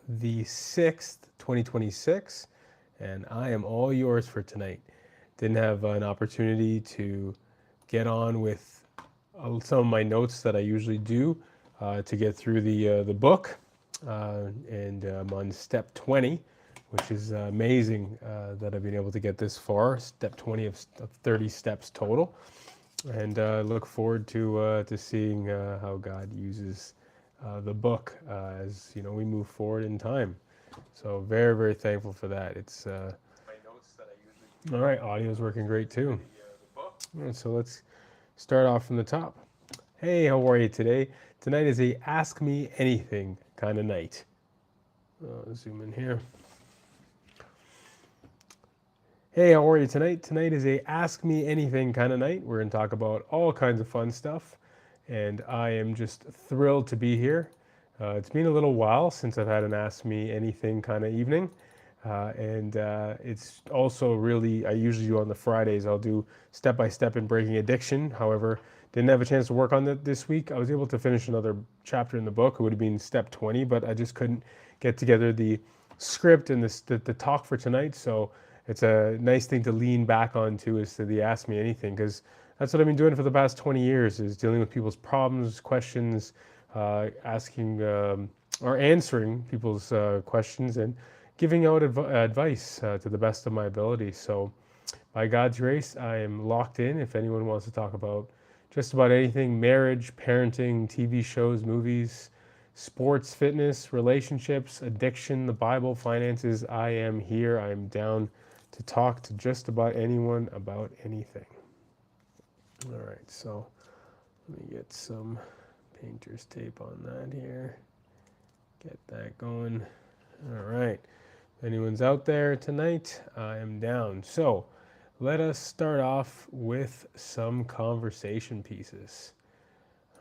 the 6th, 2026, and I am all yours for tonight. Didn't have an opportunity to get on with some of my notes that I usually do to get through the book, and I'm on step 20, which is amazing that I've been able to get this far. Step 20 of 30 steps total, and look forward to seeing how God uses the book as we move forward in time. So very thankful for that. It's all right. Audio's working great too. All right, so let's start off from the top. Hey, how are you today? Tonight is a Ask Me Anything kind of night. Zoom in here. Hey, how are you tonight? Tonight is a Ask Me Anything kind of night. We're going to talk about all kinds of fun stuff, and I am just thrilled to be here. It's been a little while since I've had an Ask Me Anything kind of evening, and it's also really, I usually do on the Fridays, I'll do step by step in breaking addiction. However, didn't have a chance to work on that this week. I was able to finish another chapter in the book. It would have been step 20, but I just couldn't get together the script and the talk for tonight. So it's a nice thing to lean back onto is to the Ask Me Anything, because that's what I've been doing for the past 20 years, is dealing with people's problems, questions, asking or answering people's questions and giving out advice to the best of my ability. So by God's grace, I am locked in. If anyone wants to talk about just about anything, marriage, parenting, TV shows, movies, sports, fitness, relationships, addiction, the Bible, finances, I am here. I am down to talk to just about anyone about anything. All right, so let me get some painter's tape on that here. Get that going. All right. If anyone's out there tonight, I am down. So let us start off with some conversation pieces.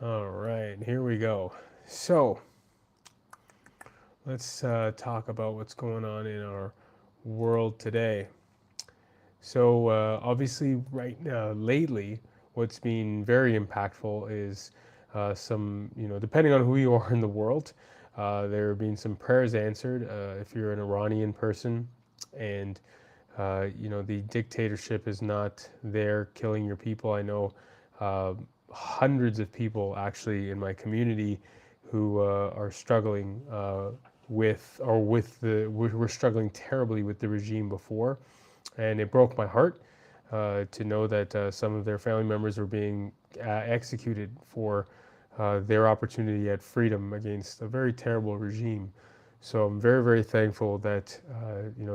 All right, here we go. So let's talk about what's going on in our world today. So obviously, right now, lately, what's been very impactful is some, depending on who you are in the world, there have been some prayers answered. If you're an Iranian person, and the dictatorship is not there killing your people. I know hundreds of people actually in my community who are struggling were struggling terribly with the regime before, and it broke my heart to know that some of their family members were being executed for their opportunity at freedom against a very terrible regime. So I'm very thankful that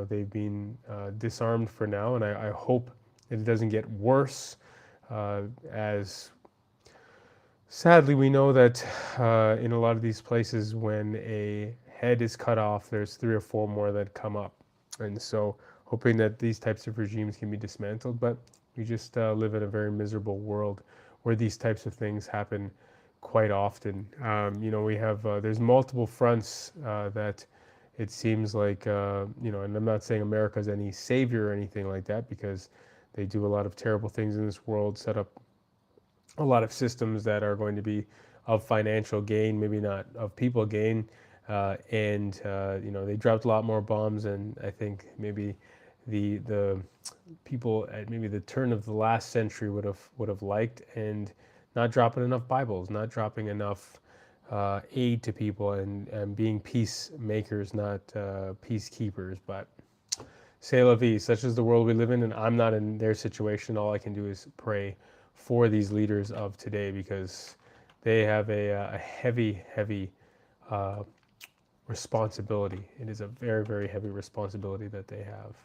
they've been disarmed for now, and I hope it doesn't get worse. As sadly, we know that in a lot of these places, when a head is cut off, there's 3 or 4 more that come up, and so hoping that these types of regimes can be dismantled. But we just live in a very miserable world where these types of things happen quite often. We have there's multiple fronts that it seems like and I'm not saying America's any savior or anything like that, because they do a lot of terrible things in this world, set up a lot of systems that are going to be of financial gain, maybe not of people gain, and they dropped a lot more bombs, and I think maybe the people at maybe the turn of the last century would have liked, and not dropping enough Bibles, not dropping enough aid to people, and being peacemakers, not peacekeepers. But c'est la vie, such is the world we live in, and I'm not in their situation. All I can do is pray for these leaders of today, because they have a heavy responsibility. It is a very heavy responsibility that they have.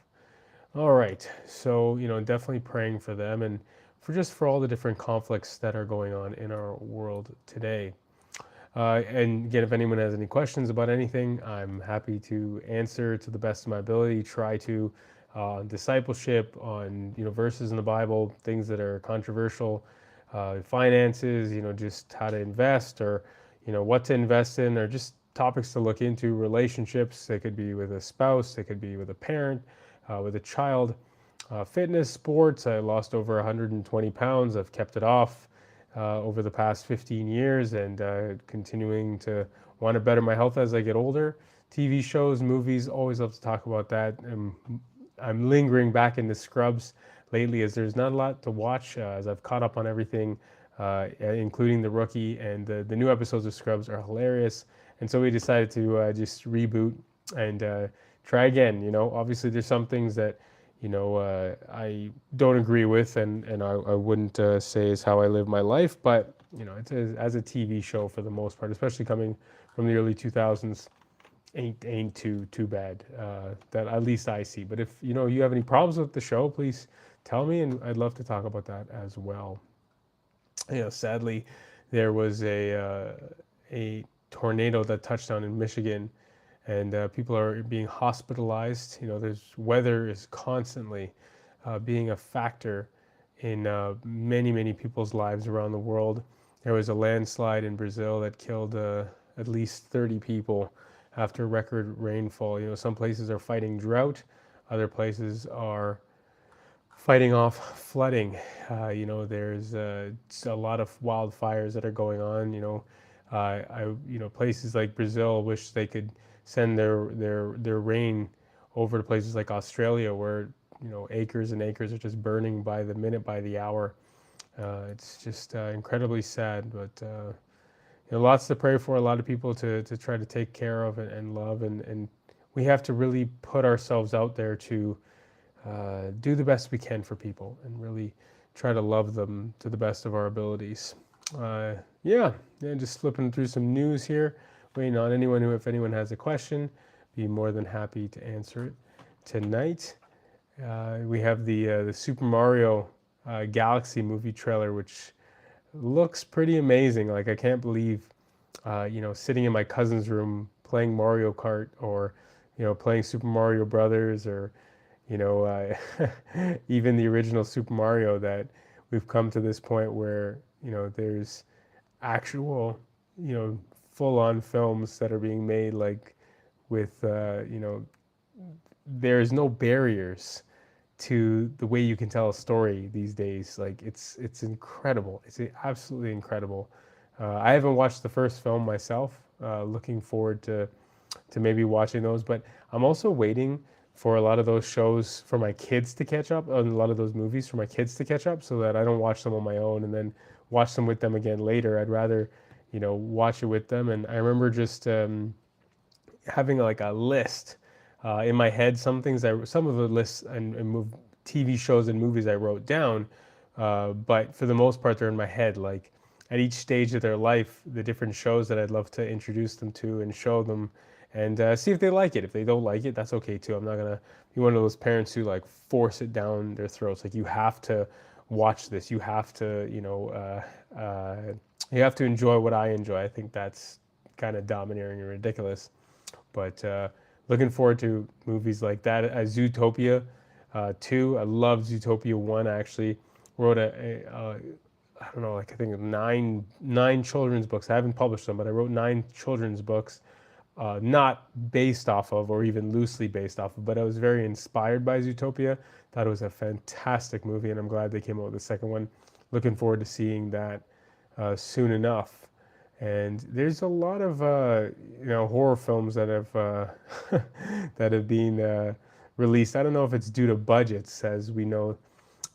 All right, so definitely praying for them, and for all the different conflicts that are going on in our world today. And again, if anyone has any questions about anything, I'm happy to answer to the best of my ability. Try to discipleship, on verses in the Bible, things that are controversial, finances, just how to invest, or what to invest in, or just topics to look into, relationships. They could be with a spouse, they could be with a parent, with a child, fitness, sports. I lost over 120 pounds. I've kept it off over the past 15 years, and continuing to want to better my health as I get older. TV shows, movies, always love to talk about that. I'm lingering back into Scrubs lately as there's not a lot to watch as I've caught up on everything, including The Rookie, and the new episodes of Scrubs are hilarious. And so we decided to just reboot and try again. Obviously there's some things that I don't agree with, and I wouldn't say is how I live my life, but it's as a TV show for the most part, especially coming from the early 2000s, ain't too bad that at least I see. But if you have any problems with the show, please tell me, and I'd love to talk about that as well. Sadly, there was a tornado that touched down in Michigan, and people are being hospitalized. There's weather is constantly being a factor in many people's lives around the world. There was a landslide in Brazil that killed at least 30 people after record rainfall. Some places are fighting drought, other places are fighting off flooding. There's a lot of wildfires that are going on. Places like Brazil wish they could send their rain over to places like Australia, where acres and acres are just burning by the minute, by the hour. It's just incredibly sad, but lots to pray for. A lot of people to try to take care of and love, and we have to really put ourselves out there to do the best we can for people and really try to love them to the best of our abilities. Yeah, just flipping through some news here, waiting on if anyone has a question, be more than happy to answer it tonight. We have the Super Mario Galaxy movie trailer, which looks pretty amazing. Like, I can't believe, sitting in my cousin's room playing Mario Kart, or, playing Super Mario Brothers, or, even the original Super Mario, that we've come to this point where, there's actual, full-on films that are being made, like with, there's no barriers to the way you can tell a story these days. Like, it's incredible. It's absolutely incredible. I haven't watched the first film myself. Looking forward to maybe watching those, but I'm also waiting for a lot of those shows for my kids to catch up, and a lot of those movies for my kids to catch up, so that I don't watch them on my own and then watch them with them again later. I'd rather, watch it with them. And I remember just having like a list in my head. Some of the lists and TV shows and movies I wrote down, but for the most part they're in my head. Like, at each stage of their life, the different shows that I'd love to introduce them to and show them, and see if they like it. If they don't like it, that's okay too. I'm not gonna be one of those parents who like force it down their throats. Like, you have to watch this. You have to, you have to enjoy what I enjoy. I think that's kind of domineering and ridiculous. But looking forward to movies like that. Zootopia 2. I love Zootopia 1. I actually wrote I don't know, like, I think nine children's books. I haven't published them, but I wrote 9 children's books, not based off of, or even loosely based off of, but I was very inspired by Zootopia. Thought it was a fantastic movie, and I'm glad they came out with the second one. Looking forward to seeing that soon enough. And there's a lot of horror films that have that have been released. I don't know if it's due to budgets, as we know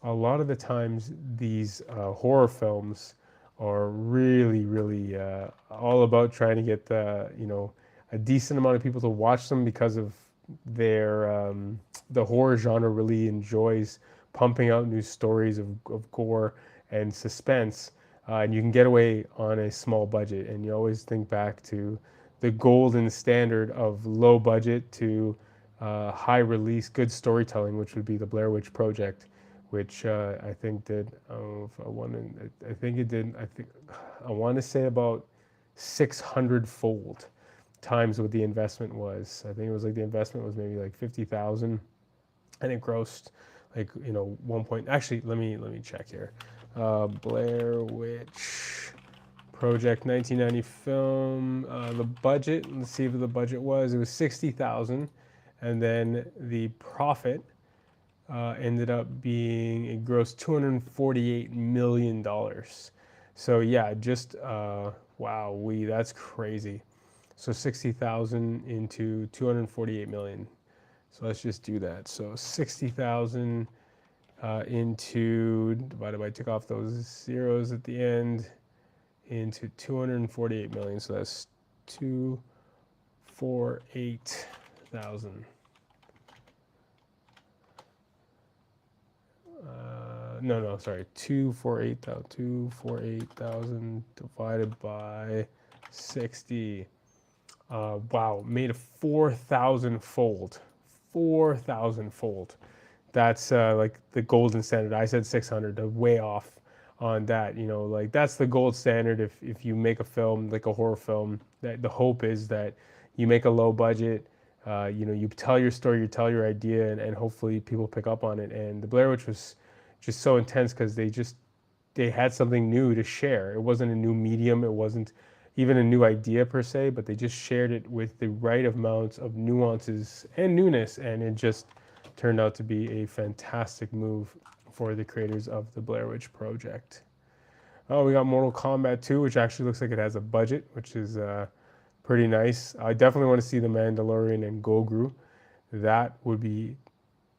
a lot of the times these horror films are really all about trying to get a decent amount of people to watch them, because of their the horror genre really enjoys pumping out new stories of gore and suspense, and you can get away on a small budget. And you always think back to the golden standard of low budget to high release, good storytelling, which would be the Blair Witch Project, which I think did, I think it did, I want to say about 600-fold times what the investment was. I think it was like the investment was maybe like 50,000, and it grossed like, one point. Actually, let me check here. Blair Witch Project 1990 film. The budget. Let's see if the budget was. It was 60,000, and then the profit ended up being, it grossed $248 million. So yeah, just wow, that's crazy. So 60,000 into 248 million. So let's just do that. So 60,000 into, divided by, took off those zeros at the end, into 248 million. So that's 248,000. No, sorry, 248,000 divided by 60. Wow, made a 4,000 fold. 4,000 fold. That's like the golden standard. I said 600, way off on that. You know, like that's the gold standard if you make a film, like a horror film. That the hope is that you make a low budget, you know, you tell your story, you tell your idea, and hopefully people pick up on it. And the Blair Witch was just so intense because they had something new to share. It wasn't a new medium. It wasn't even a new idea per se, but they just shared it with the right amounts of nuances and newness, and it just turned out to be a fantastic move for the creators of the Blair Witch Project. Oh, we got Mortal Kombat 2, which actually looks like it has a budget, which is pretty nice. I definitely want to see the Mandalorian and Gogru. That would be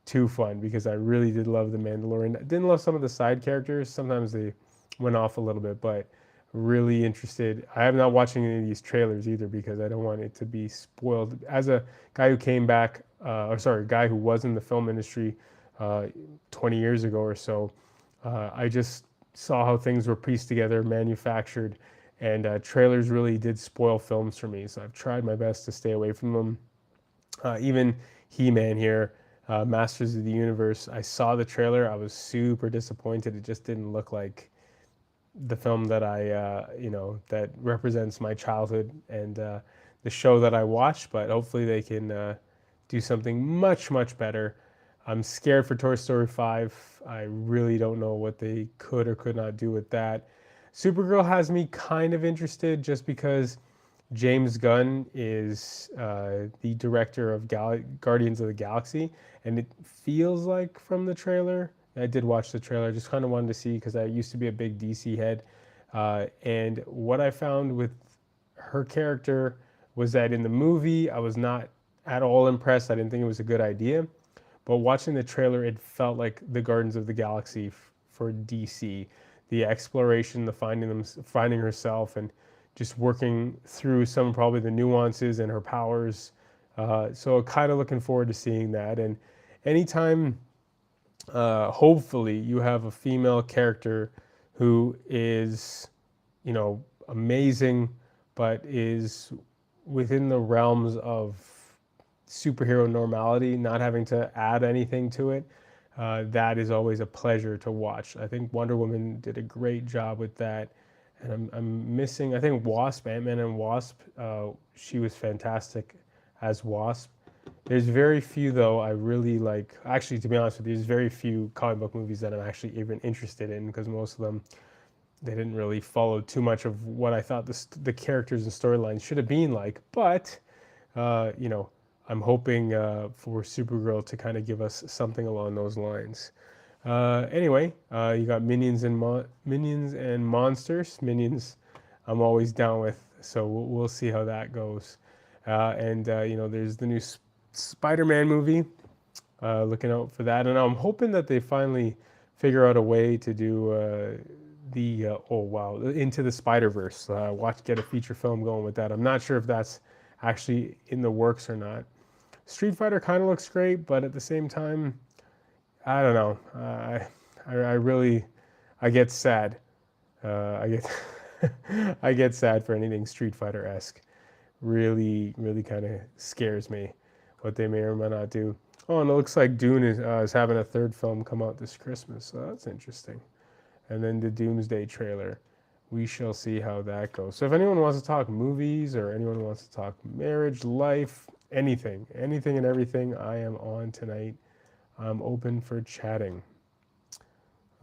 too fun because I really did love the Mandalorian. I didn't love some of the side characters. Sometimes they went off a little bit, but really interested. I am not watching any of these trailers either because I don't want it to be spoiled. As a guy who came back, guy who was in the film industry 20 years ago or so, I just saw how things were pieced together, manufactured, and trailers really did spoil films for me. So I've tried my best to stay away from them. Even He-Man here, Masters of the Universe, I saw the trailer. I was super disappointed. It just didn't look like the film that that represents my childhood and the show that I watched, but hopefully they can do something much, much better. I'm scared for Toy Story 5. I really don't know what they could or could not do with that. Supergirl has me kind of interested just because James Gunn is the director of Guardians of the Galaxy, and it feels like from the trailer. I did watch the trailer. I just kind of wanted to see because I used to be a big DC head. And what I found with her character was that in the movie, I was not at all impressed. I didn't think it was a good idea. But watching the trailer, it felt like the Guardians of the Galaxy for DC. The exploration, the finding herself, and just working through some probably the nuances and her powers. So kind of looking forward to seeing that. And anytime, hopefully, you have a female character who is, you know, amazing, but is within the realms of superhero normality, not having to add anything to it. That is always a pleasure to watch. I think Wonder Woman did a great job with that. And I'm missing, I think Wasp, Ant-Man and Wasp, she was fantastic as Wasp. There's very few, though, I really like. Actually, to be honest with you, there's very few comic book movies that I'm actually even interested in because most of them, they didn't really follow too much of what I thought the characters and storylines should have been like. But, you know, I'm hoping for Supergirl to kind of give us something along those lines. Anyway, you got Minions and Monsters. Minions, I'm always down with, so we'll see how that goes. And you know, there's the new Spider-Man movie. Looking out for that, and I'm hoping that they finally figure out a way to do Into the Spider-Verse. Get a feature film going with that. I'm not sure if that's actually in the works or not. Street Fighter kind of looks great, but at the same time, I don't know. I get sad. I get I get sad for anything Street Fighter-esque. Really, really kind of scares me what they may or may not do. Oh, and it looks like Dune is having a third film come out this Christmas, so that's interesting. And then the Doomsday trailer. We shall see how that goes. So if anyone wants to talk movies or anyone wants to talk marriage, life, anything and everything, I am on tonight. I'm open for chatting.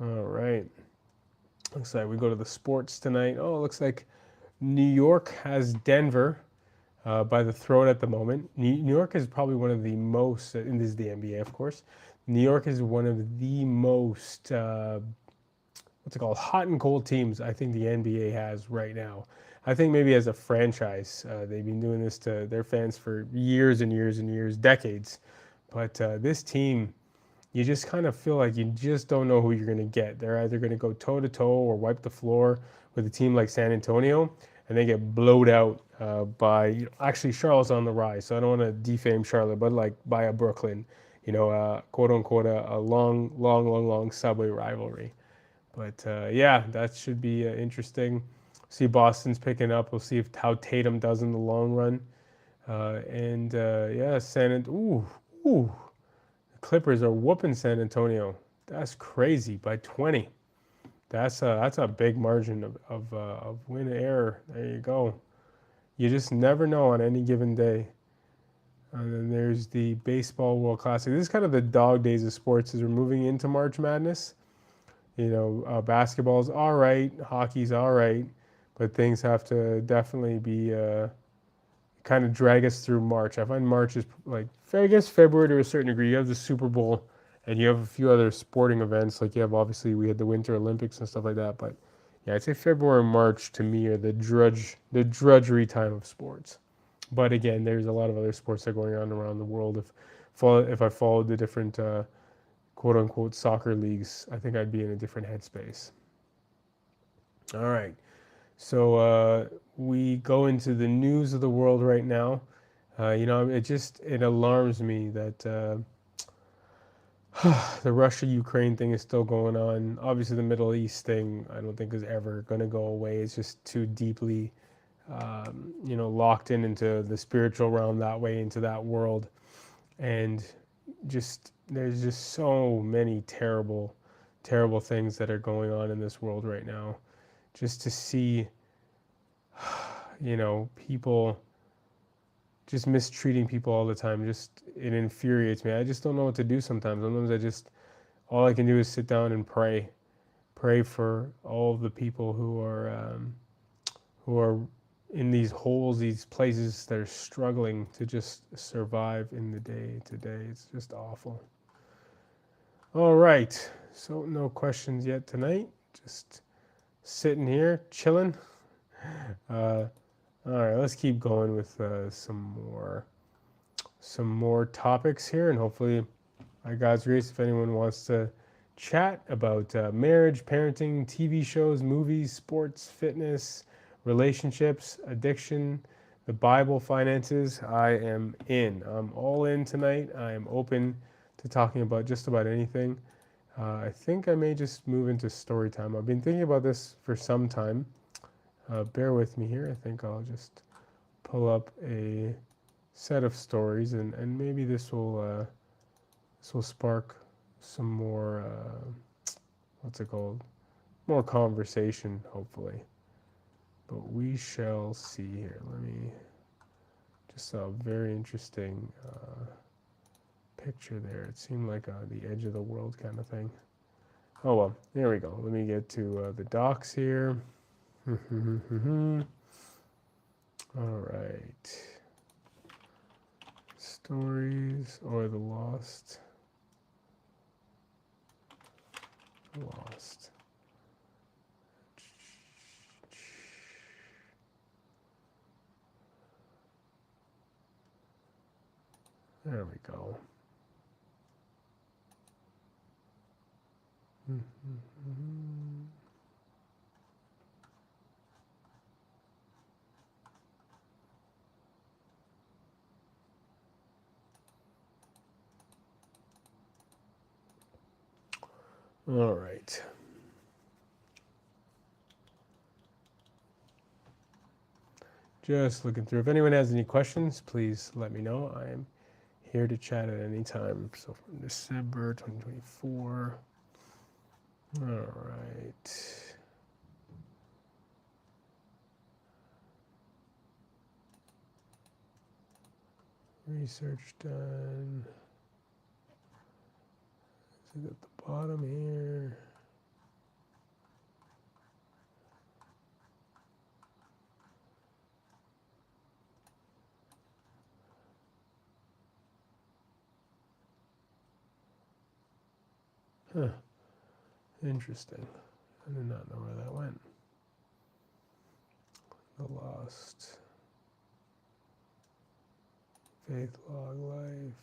All right. Looks like we go to the sports tonight. Oh, it looks like New York has Denver by the throat at the moment. New York is probably one of the most, and this is the NBA, of course. New York is one of the most, hot and cold teams I think the NBA has right now. I think maybe as a franchise, they've been doing this to their fans for years and years and years, decades. But this team, you just kind of feel like you just don't know who you're going to get. They're either going to go toe to toe or wipe the floor with a team like San Antonio, and they get blowed out by actually Charlotte's on the rise. So I don't want to defame Charlotte, but like by a Brooklyn, quote unquote, a long, long, long, long subway rivalry. But yeah, that should be interesting. See Boston's picking up. We'll see if how Tatum does in the long run. And yeah, ooh, Clippers are whooping San Antonio. That's crazy by 20. That's a big margin of win error. There you go. You just never know on any given day. And then there's the Baseball World Classic. This is kind of the dog days of sports as we're moving into March Madness. Basketball's all right, hockey's all right, but things have to definitely be kind of drag us through March. I find March is like, I guess February to a certain degree. You have the Super Bowl, and you have a few other sporting events. Like you have obviously we had the Winter Olympics and stuff like that. But yeah, I'd say February and March to me are the drudgery time of sports. But again, there's a lot of other sports that are going on around the world. If I followed the different quote unquote soccer leagues, I think I'd be in a different headspace. All right. So we go into the news of the world right now. It alarms me that the Russia-Ukraine thing is still going on. Obviously, the Middle East thing I don't think is ever going to go away. It's just too deeply, locked into the spiritual realm that way, into that world, and there's just so many terrible, terrible things that are going on in this world right now. Just to see people just mistreating people all the time, it infuriates me. I just don't know what to do sometimes. Sometimes all I can do is sit down and pray for all of the people who are in these holes, these places that are struggling to just survive in the day to day. It's just awful. All right, so no questions yet tonight. Just sitting here, chilling. All right, let's keep going with some more topics here, and hopefully, by God's grace, if anyone wants to chat about marriage, parenting, TV shows, movies, sports, fitness, relationships, addiction, the Bible, finances, I am in. I'm all in tonight. I am open to talking about just about anything. I think I may just move into story time. I've been thinking about this for some time. Bear with me here. I think I'll just pull up a set of stories, and maybe this will spark some more what's it called? More conversation, hopefully. But we shall see here. Let me just a very interesting picture there. It seemed like the edge of the world kind of thing. Oh well, there we go. Let me get to the docs here. All right. Stories or the lost. Lost. There we go. All right. Just looking through. If anyone has any questions, please let me know. I am here to chat at any time. So from December 2024. All right. Research done. Is it at the bottom here? Huh. Interesting. I did not know where that went. The Lost Faith Log Life.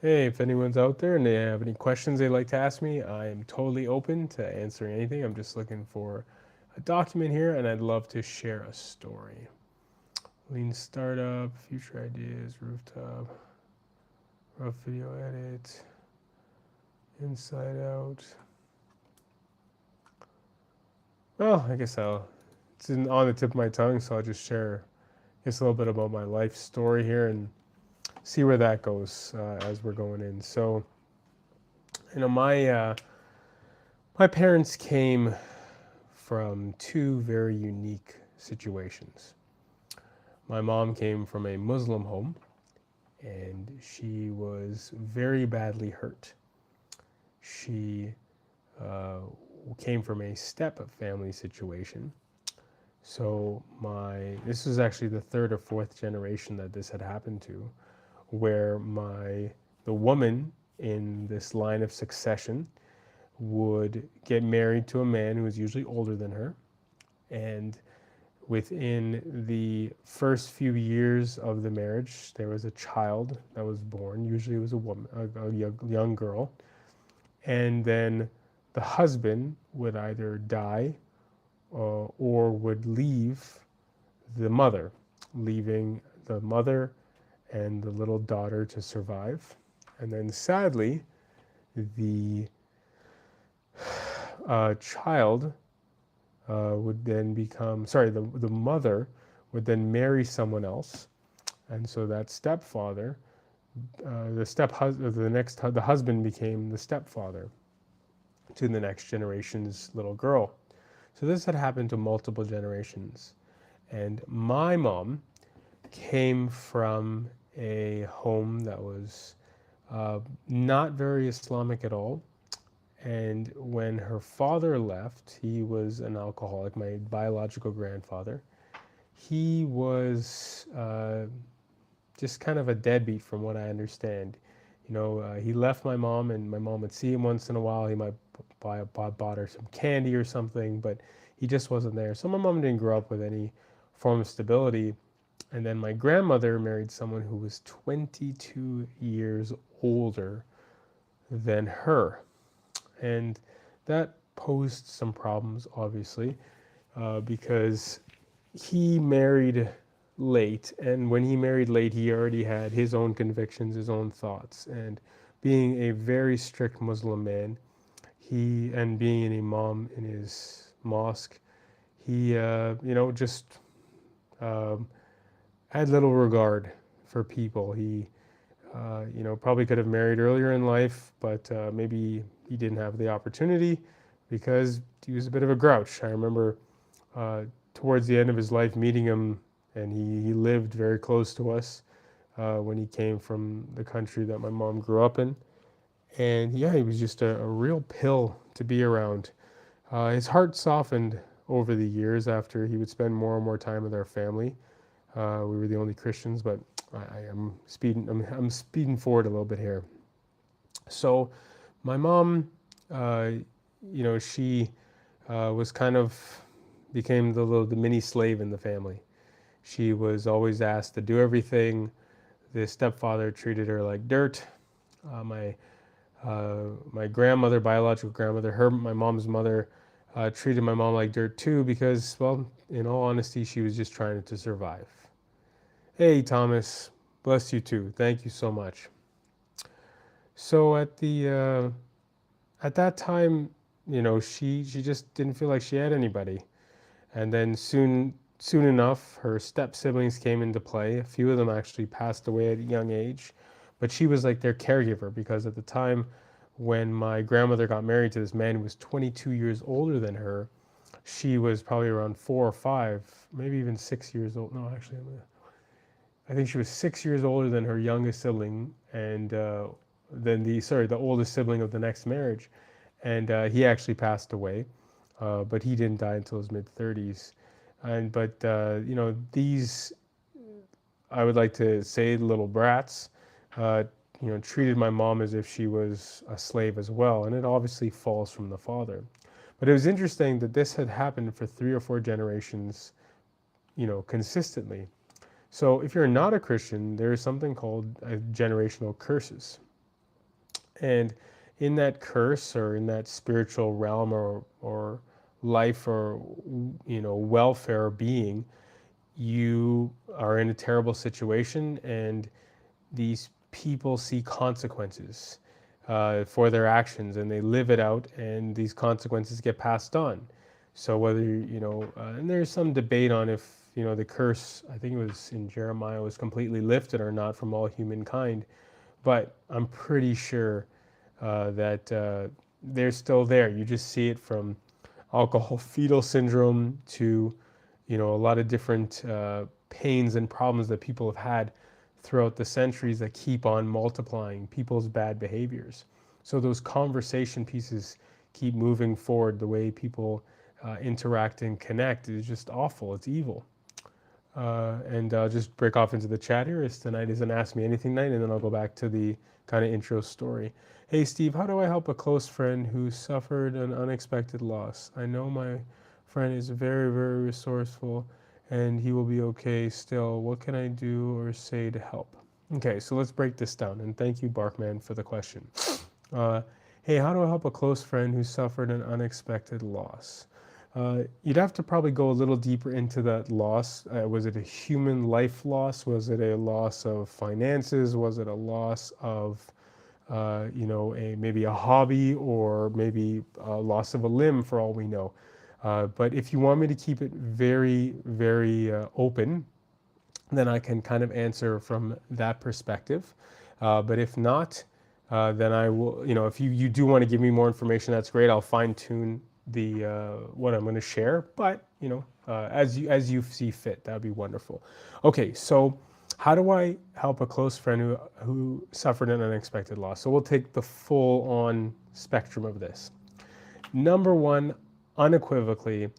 Hey, if anyone's out there and they have any questions they'd like to ask me, I am totally open to answering anything. I'm just looking for a document here, and I'd love to share a story. Lean startup, future ideas, rooftop, rough video edit, inside out. Well, I guess it's on the tip of my tongue, so I'll just share just a little bit about my life story here and see where that goes as we're going in. So, my parents came from two very unique situations. My mom came from a Muslim home, and she was very badly hurt. She came from a step family situation. So this was actually the third or fourth generation that this had happened to, where the woman in this line of succession would get married to a man who was usually older than her, and within the first few years of the marriage, there was a child that was born. Usually, it was a woman, a young girl, and then the husband would either die or would leave the mother, leaving the mother and the little daughter to survive. And then sadly, the child would then the mother would then marry someone else. And so that stepfather, the husband became the stepfather to the next generation's little girl. So this had happened to multiple generations. And my mom came from a home that was not very Islamic at all. And when her father left, he was an alcoholic, my biological grandfather. He was just kind of a deadbeat from what I understand. He left my mom, and my mom would see him once in a while. He might bought her some candy or something, but he just wasn't there. So my mom didn't grow up with any form of stability. And then my grandmother married someone who was 22 years older than her. And that posed some problems, obviously, because he married late. And when he married late, he already had his own convictions, his own thoughts. And being a very strict Muslim man, and being an imam in his mosque, he, just had little regard for people. He, probably could have married earlier in life, but maybe he didn't have the opportunity because he was a bit of a grouch. I remember towards the end of his life meeting him, and he lived very close to us when he came from the country that my mom grew up in. And yeah, he was just a real pill to be around. His heart softened over the years after he would spend more and more time with our family. We were the only Christians, but I'm speeding forward a little bit here. So my mom, she was kind of became the mini slave in the family. She was always asked to do everything. The stepfather treated her like dirt. My grandmother, biological grandmother, my mom's mother, treated my mom like dirt too because, well, in all honesty, she was just trying to survive. Hey, Thomas, bless you too. Thank you so much. So at that time, she just didn't feel like she had anybody. And then soon enough, her step siblings came into play. A few of them actually passed away at a young age, but she was like their caregiver because at the time when my grandmother got married to this man who was 22 years older than her, she was probably around 4 or 5, maybe even 6 years old. No, actually, I think she was 6 years older than her youngest sibling, and then the oldest sibling of the next marriage, and he actually passed away, but he didn't die until his mid-30s. These, I would like to say, little brats, treated my mom as if she was a slave as well, and it obviously falls from the father. But it was interesting that this had happened for 3 or 4 generations, consistently. So if you're not a Christian, there is something called generational curses. And in that curse, or in that spiritual realm, or life, or welfare being, you are in a terrible situation, and these people see consequences for their actions, and they live it out, and these consequences get passed on. So whether and there's some debate on if the curse, I think it was in Jeremiah, was completely lifted or not from all humankind, but I'm pretty sure that they're still there. You just see it from alcohol fetal syndrome to a lot of different pains and problems that people have had throughout the centuries that keep on multiplying people's bad behaviors. So those conversation pieces keep moving forward. The way people interact and connect is just awful. It's evil. And I'll just break off into the chat here. Tonight is an Ask Me Anything night, and then I'll go back to the kind of intro story. Hey Steve, how do I help a close friend who suffered an unexpected loss? I know my friend is very, very resourceful and he will be okay still. What can I do or say to help? Okay, so let's break this down. And thank you, Barkman, for the question. Hey, how do I help a close friend who suffered an unexpected loss? You'd have to probably go a little deeper into that loss. Was it a human life loss? Was it a loss of finances? Was it a loss of, maybe a hobby, or maybe a loss of a limb, for all we know? But if you want me to keep it very, very open, then I can kind of answer from that perspective. But if not, then I will, if you do want to give me more information, that's great. I'll fine tune the what I'm going to share. But as you see fit, that'd be wonderful. Okay, so how do I help a close friend who suffered an unexpected loss? So we'll take the full on spectrum of this. Number one, unequivocally,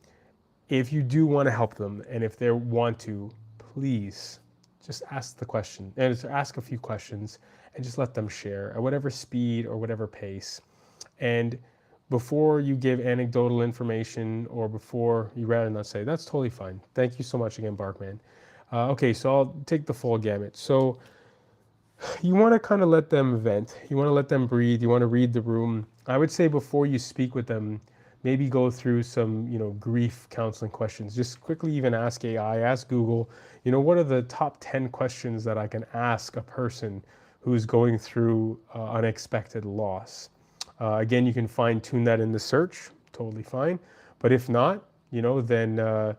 if you do want to help them, and if they want to, please just ask the question, and ask a few questions, and just let them share at whatever speed or whatever pace. And before you give anecdotal information, or before you rather not say, that's totally fine. Thank you so much again, Barkman. Okay, so I'll take the full gamut. So you want to kind of let them vent. You want to let them breathe. You want to read the room. I would say before you speak with them, maybe go through some, grief counseling questions. Just quickly even ask AI, ask Google, what are the top 10 questions that I can ask a person who's going through unexpected loss? Again, you can fine tune that in the search, totally fine. But if not, then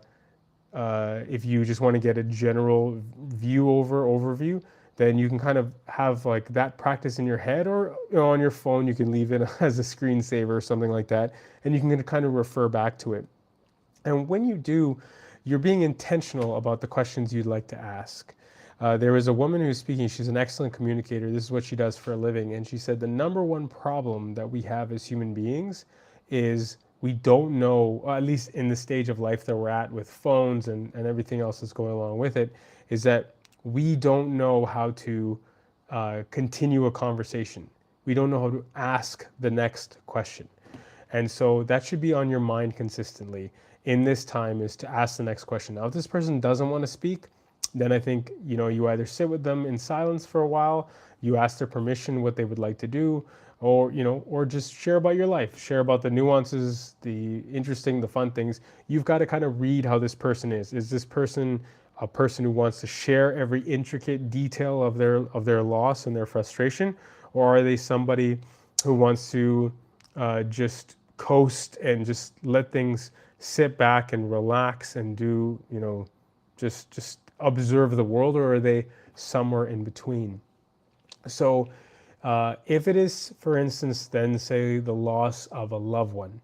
if you just want to get a general overview, then you can kind of have like that practice in your head, or on your phone. You can leave it as a screensaver or something like that, and you can kind of refer back to it. And when you do, you're being intentional about the questions you'd like to ask. There was a woman who's speaking. She's an excellent communicator. This is what she does for a living. And she said the number one problem that we have as human beings is we don't know, at least in the stage of life that we're at with phones and everything else that's going along with it, is that we don't know how to continue a conversation. We don't know how to ask the next question. And so that should be on your mind consistently in this time, is to ask the next question. Now, if this person doesn't want to speak, then I think, you either sit with them in silence for a while, you ask their permission what they would like to do, or just share about your life, share about the nuances, the interesting, the fun things. You've got to kind of read how this person is. Is this person a person who wants to share every intricate detail of their loss and their frustration, or are they somebody who wants to just coast and just let things sit back and relax and do, just observe the world, or are they somewhere in between? So if it is, for instance, then say the loss of a loved one,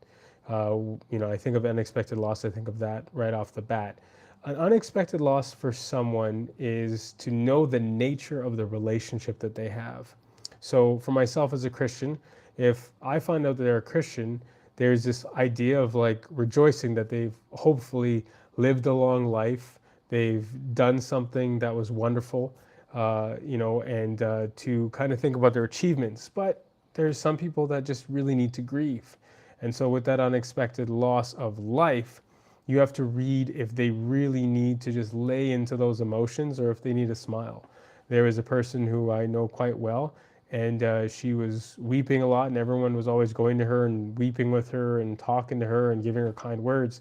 I think of unexpected loss, I think of that right off the bat. An unexpected loss for someone is to know the nature of the relationship that they have. So for myself as a Christian, if I find out that they're a Christian, there's this idea of like rejoicing that they've hopefully lived a long life, they've done something that was wonderful, and to kind of think about their achievements. But there's some people that just really need to grieve. And so with that unexpected loss of life, you have to read if they really need to just lay into those emotions or if they need a smile. There is a person who I know quite well, and she was weeping a lot, and everyone was always going to her and weeping with her and talking to her and giving her kind words.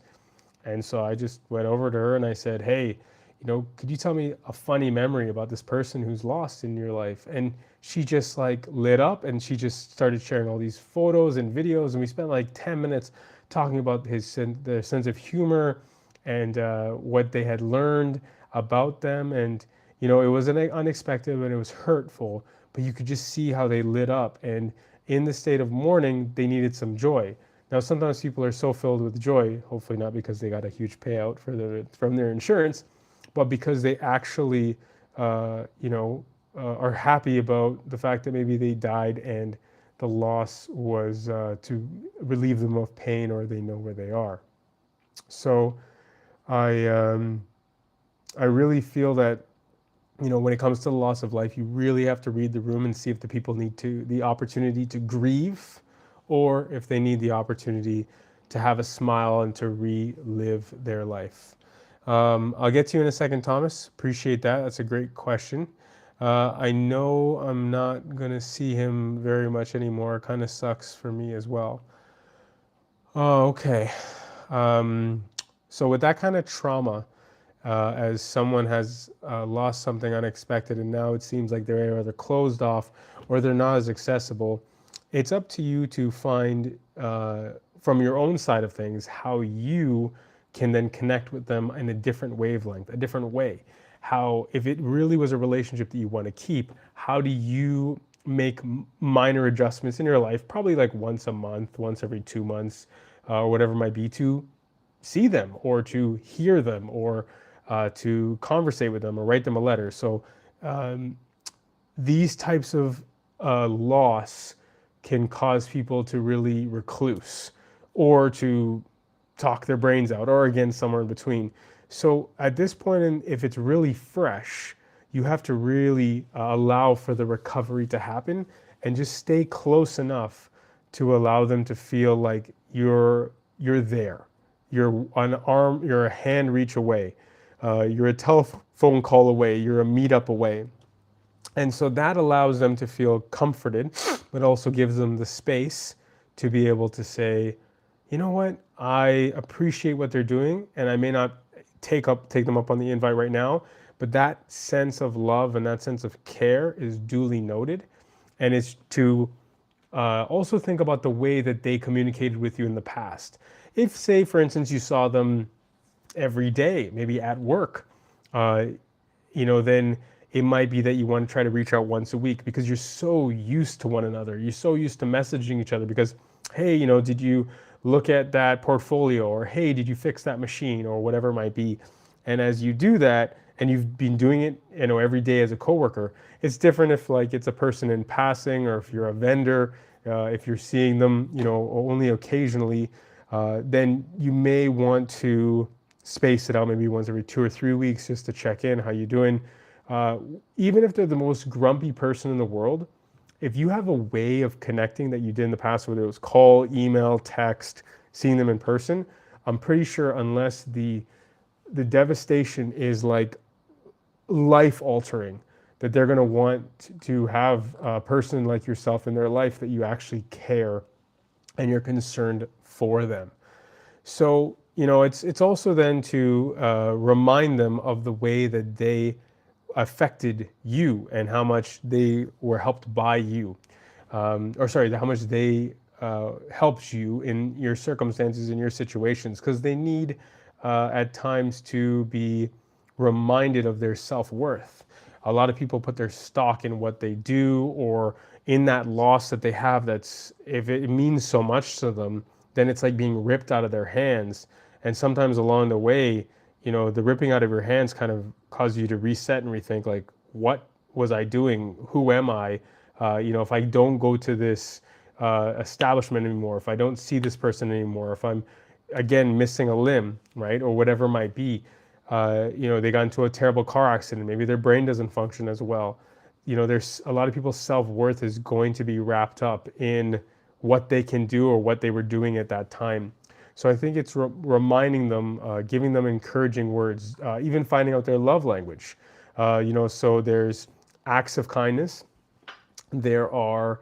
And so I just went over to her and I said, hey, could you tell me a funny memory about this person who's lost in your life? And she just like lit up and she just started sharing all these photos and videos. And we spent like 10 minutes talking about their sense of humor and what they had learned about them. And, it was unexpected and it was hurtful, but you could just see how they lit up. And in the state of mourning, they needed some joy. Now, sometimes people are so filled with joy, hopefully not because they got a huge payout from their insurance, but because they actually, are happy about the fact that maybe they died and the loss was to relieve them of pain, or they know where they are. So I really feel that, when it comes to the loss of life, you really have to read the room and see if the people need the opportunity to grieve, or if they need the opportunity to have a smile and to relive their life. I'll get to you in a second, Thomas. Appreciate that. That's a great question. I know I'm not going to see him very much anymore. Kind of sucks for me as well. Oh, okay. So with that kind of trauma, as someone has lost something unexpected and now it seems like they're either closed off or they're not as accessible, it's up to you to find from your own side of things how you can then connect with them in a different wavelength, a different way. How, if it really was a relationship that you want to keep, how do you make minor adjustments in your life, probably like once a month, once every 2 months, or whatever it might be, to see them or to hear them or to conversate with them or write them a letter. So these types of loss can cause people to really recluse or to talk their brains out, or again, somewhere in between. So at this point, if it's really fresh, you have to really allow for the recovery to happen and just stay close enough to allow them to feel like you're there. You're you're a hand reach away. You're a telephone call away. You're a meetup away. And so that allows them to feel comforted, but also gives them the space to be able to say, you know what, I appreciate what they're doing, and I may not take them up on the invite right now, but that sense of love and that sense of care is duly noted. And it's to also think about the way that they communicated with you in the past. If, say, for instance, you saw them every day, maybe at work, then it might be that you want to try to reach out once a week because you're so used to one another. You're so used to messaging each other because, hey, did you look at that portfolio? Or, hey, did you fix that machine? Or whatever it might be. And as you do that, and you've been doing it, every day as a coworker, it's different if like it's a person in passing, or if you're a vendor, if you're seeing them, only occasionally, then you may want to space it out maybe once every 2 or 3 weeks just to check in, how you doing. Even if they're the most grumpy person in the world, if you have a way of connecting that you did in the past, whether it was call, email, text, seeing them in person, I'm pretty sure unless the devastation is like life altering, that they're going to want to have a person like yourself in their life that you actually care and you're concerned for them. So, it's also then to remind them of the way that they affected you and how much they were helped by you, how much they helped you in your circumstances, in your situations, because they need at times to be reminded of their self-worth. A lot of people put their stock in what they do or in that loss that they have. That's, if it means so much to them, then it's like being ripped out of their hands. And sometimes along the way, the ripping out of your hands kind of causes you to reset and rethink, like, what was I doing? Who am I? If I don't go to this establishment anymore, if I don't see this person anymore, if I'm, again, missing a limb, right? Or whatever it might be, they got into a terrible car accident. Maybe their brain doesn't function as well. There's a lot of people's self-worth is going to be wrapped up in what they can do or what they were doing at that time. So I think it's reminding them, giving them encouraging words, even finding out their love language. So there's acts of kindness, there are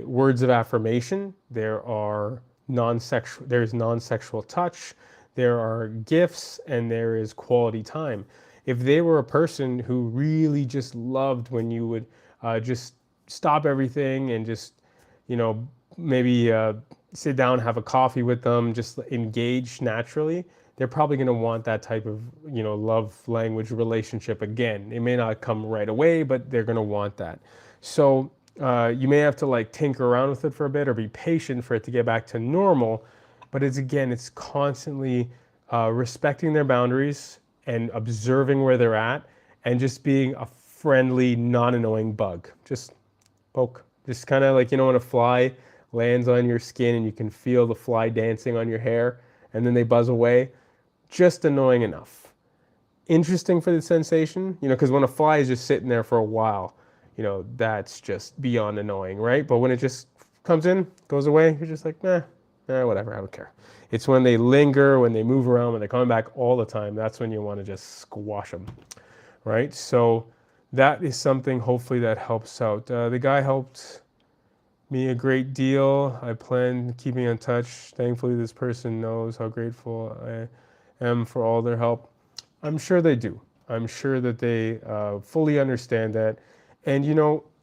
words of affirmation, there's non-sexual touch, there are gifts, and there is quality time. If they were a person who really just loved when you would just stop everything and just, maybe sit down, have a coffee with them, just engage naturally, they're probably going to want that type of, love language relationship again. It may not come right away, but they're going to want that. So you may have to like tinker around with it for a bit or be patient for it to get back to normal. But it's constantly respecting their boundaries and observing where they're at and just being a friendly, non-annoying bug. Just poke. Just kind of like, when a fly lands on your skin and you can feel the fly dancing on your hair and then they buzz away. Just annoying enough. Interesting for the sensation, because when a fly is just sitting there for a while, that's just beyond annoying, right? But when it just comes in, goes away, you're just like, whatever, I don't care. It's when they linger, when they move around, when they're coming back all the time, that's when you want to just squash them, right? So that is something hopefully that helps out. The guy helped me a great deal. I plan keeping in touch. Thankfully, this person knows how grateful I am for all their help. I'm sure they do. I'm sure that they fully understand that. And,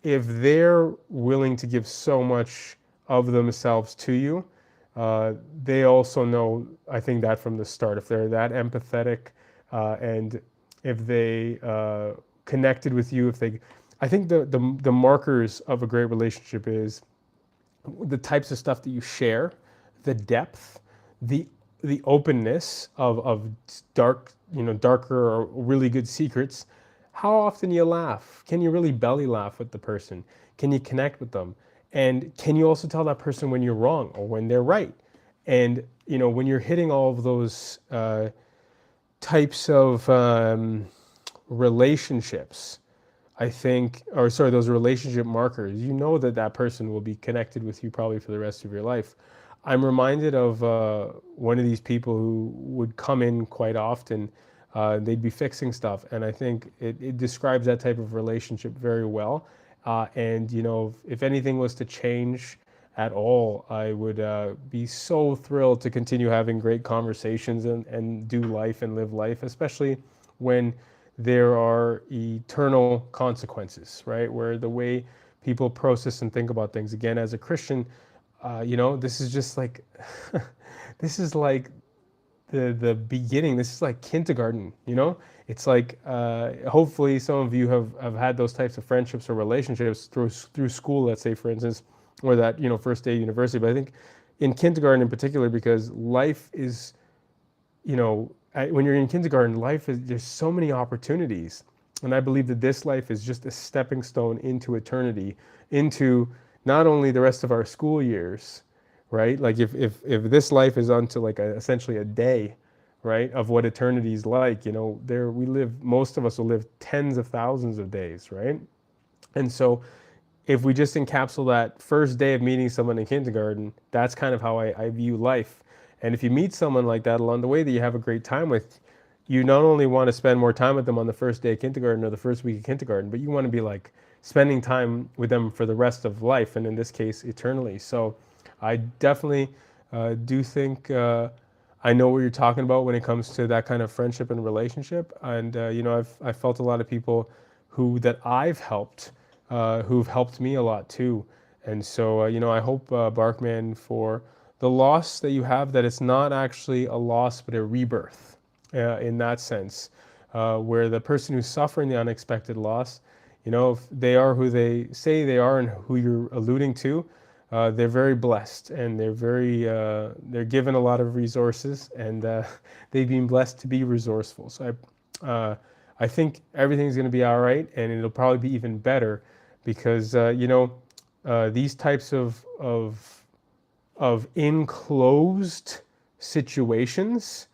if they're willing to give so much of themselves to you, they also know, I think, that from the start. If they're that empathetic and if they connected with you, I think the markers of a great relationship is the types of stuff that you share, the depth, the openness of darker or really good secrets. How often you laugh? Can you really belly laugh with the person? Can you connect with them? And can you also tell that person when you're wrong or when they're right? And when you're hitting all of those types of relationships, those relationship markers, that person will be connected with you probably for the rest of your life. I'm reminded of one of these people who would come in quite often. They'd be fixing stuff, and I think it describes that type of relationship very well. And if anything was to change at all, I would be so thrilled to continue having great conversations and do life and live life, especially when there are eternal consequences, right? Where the way people process and think about things, again, as a Christian, this is just like, this is like the beginning. This is like kindergarten, It's like, hopefully some of you have had those types of friendships or relationships through school, let's say, for instance, or that, first day of university. But I think in kindergarten in particular, because life is, when you're in kindergarten, there's so many opportunities. And I believe that this life is just a stepping stone into eternity, into not only the rest of our school years, right? Like if this life is onto like essentially a day, right, of what eternity is like, most of us will live tens of thousands of days, right? And so if we just encapsulate that first day of meeting someone in kindergarten, that's kind of how I view life. And if you meet someone like that along the way that you have a great time with, you not only want to spend more time with them on the first day of kindergarten or the first week of kindergarten, but you want to be like spending time with them for the rest of life, and in this case, eternally. So I definitely do think I know what you're talking about when it comes to that kind of friendship and relationship. And I've felt a lot of people that I've helped who've helped me a lot too. And so I hope, Barkman, for the loss that you have, that it's not actually a loss but a rebirth in that sense, where the person who's suffering the unexpected loss, if they are who they say they are and who you're alluding to, they're very blessed, and they're given a lot of resources, and they've been blessed to be resourceful. So I think everything's going to be all right, and it'll probably be even better because these types of enclosed situations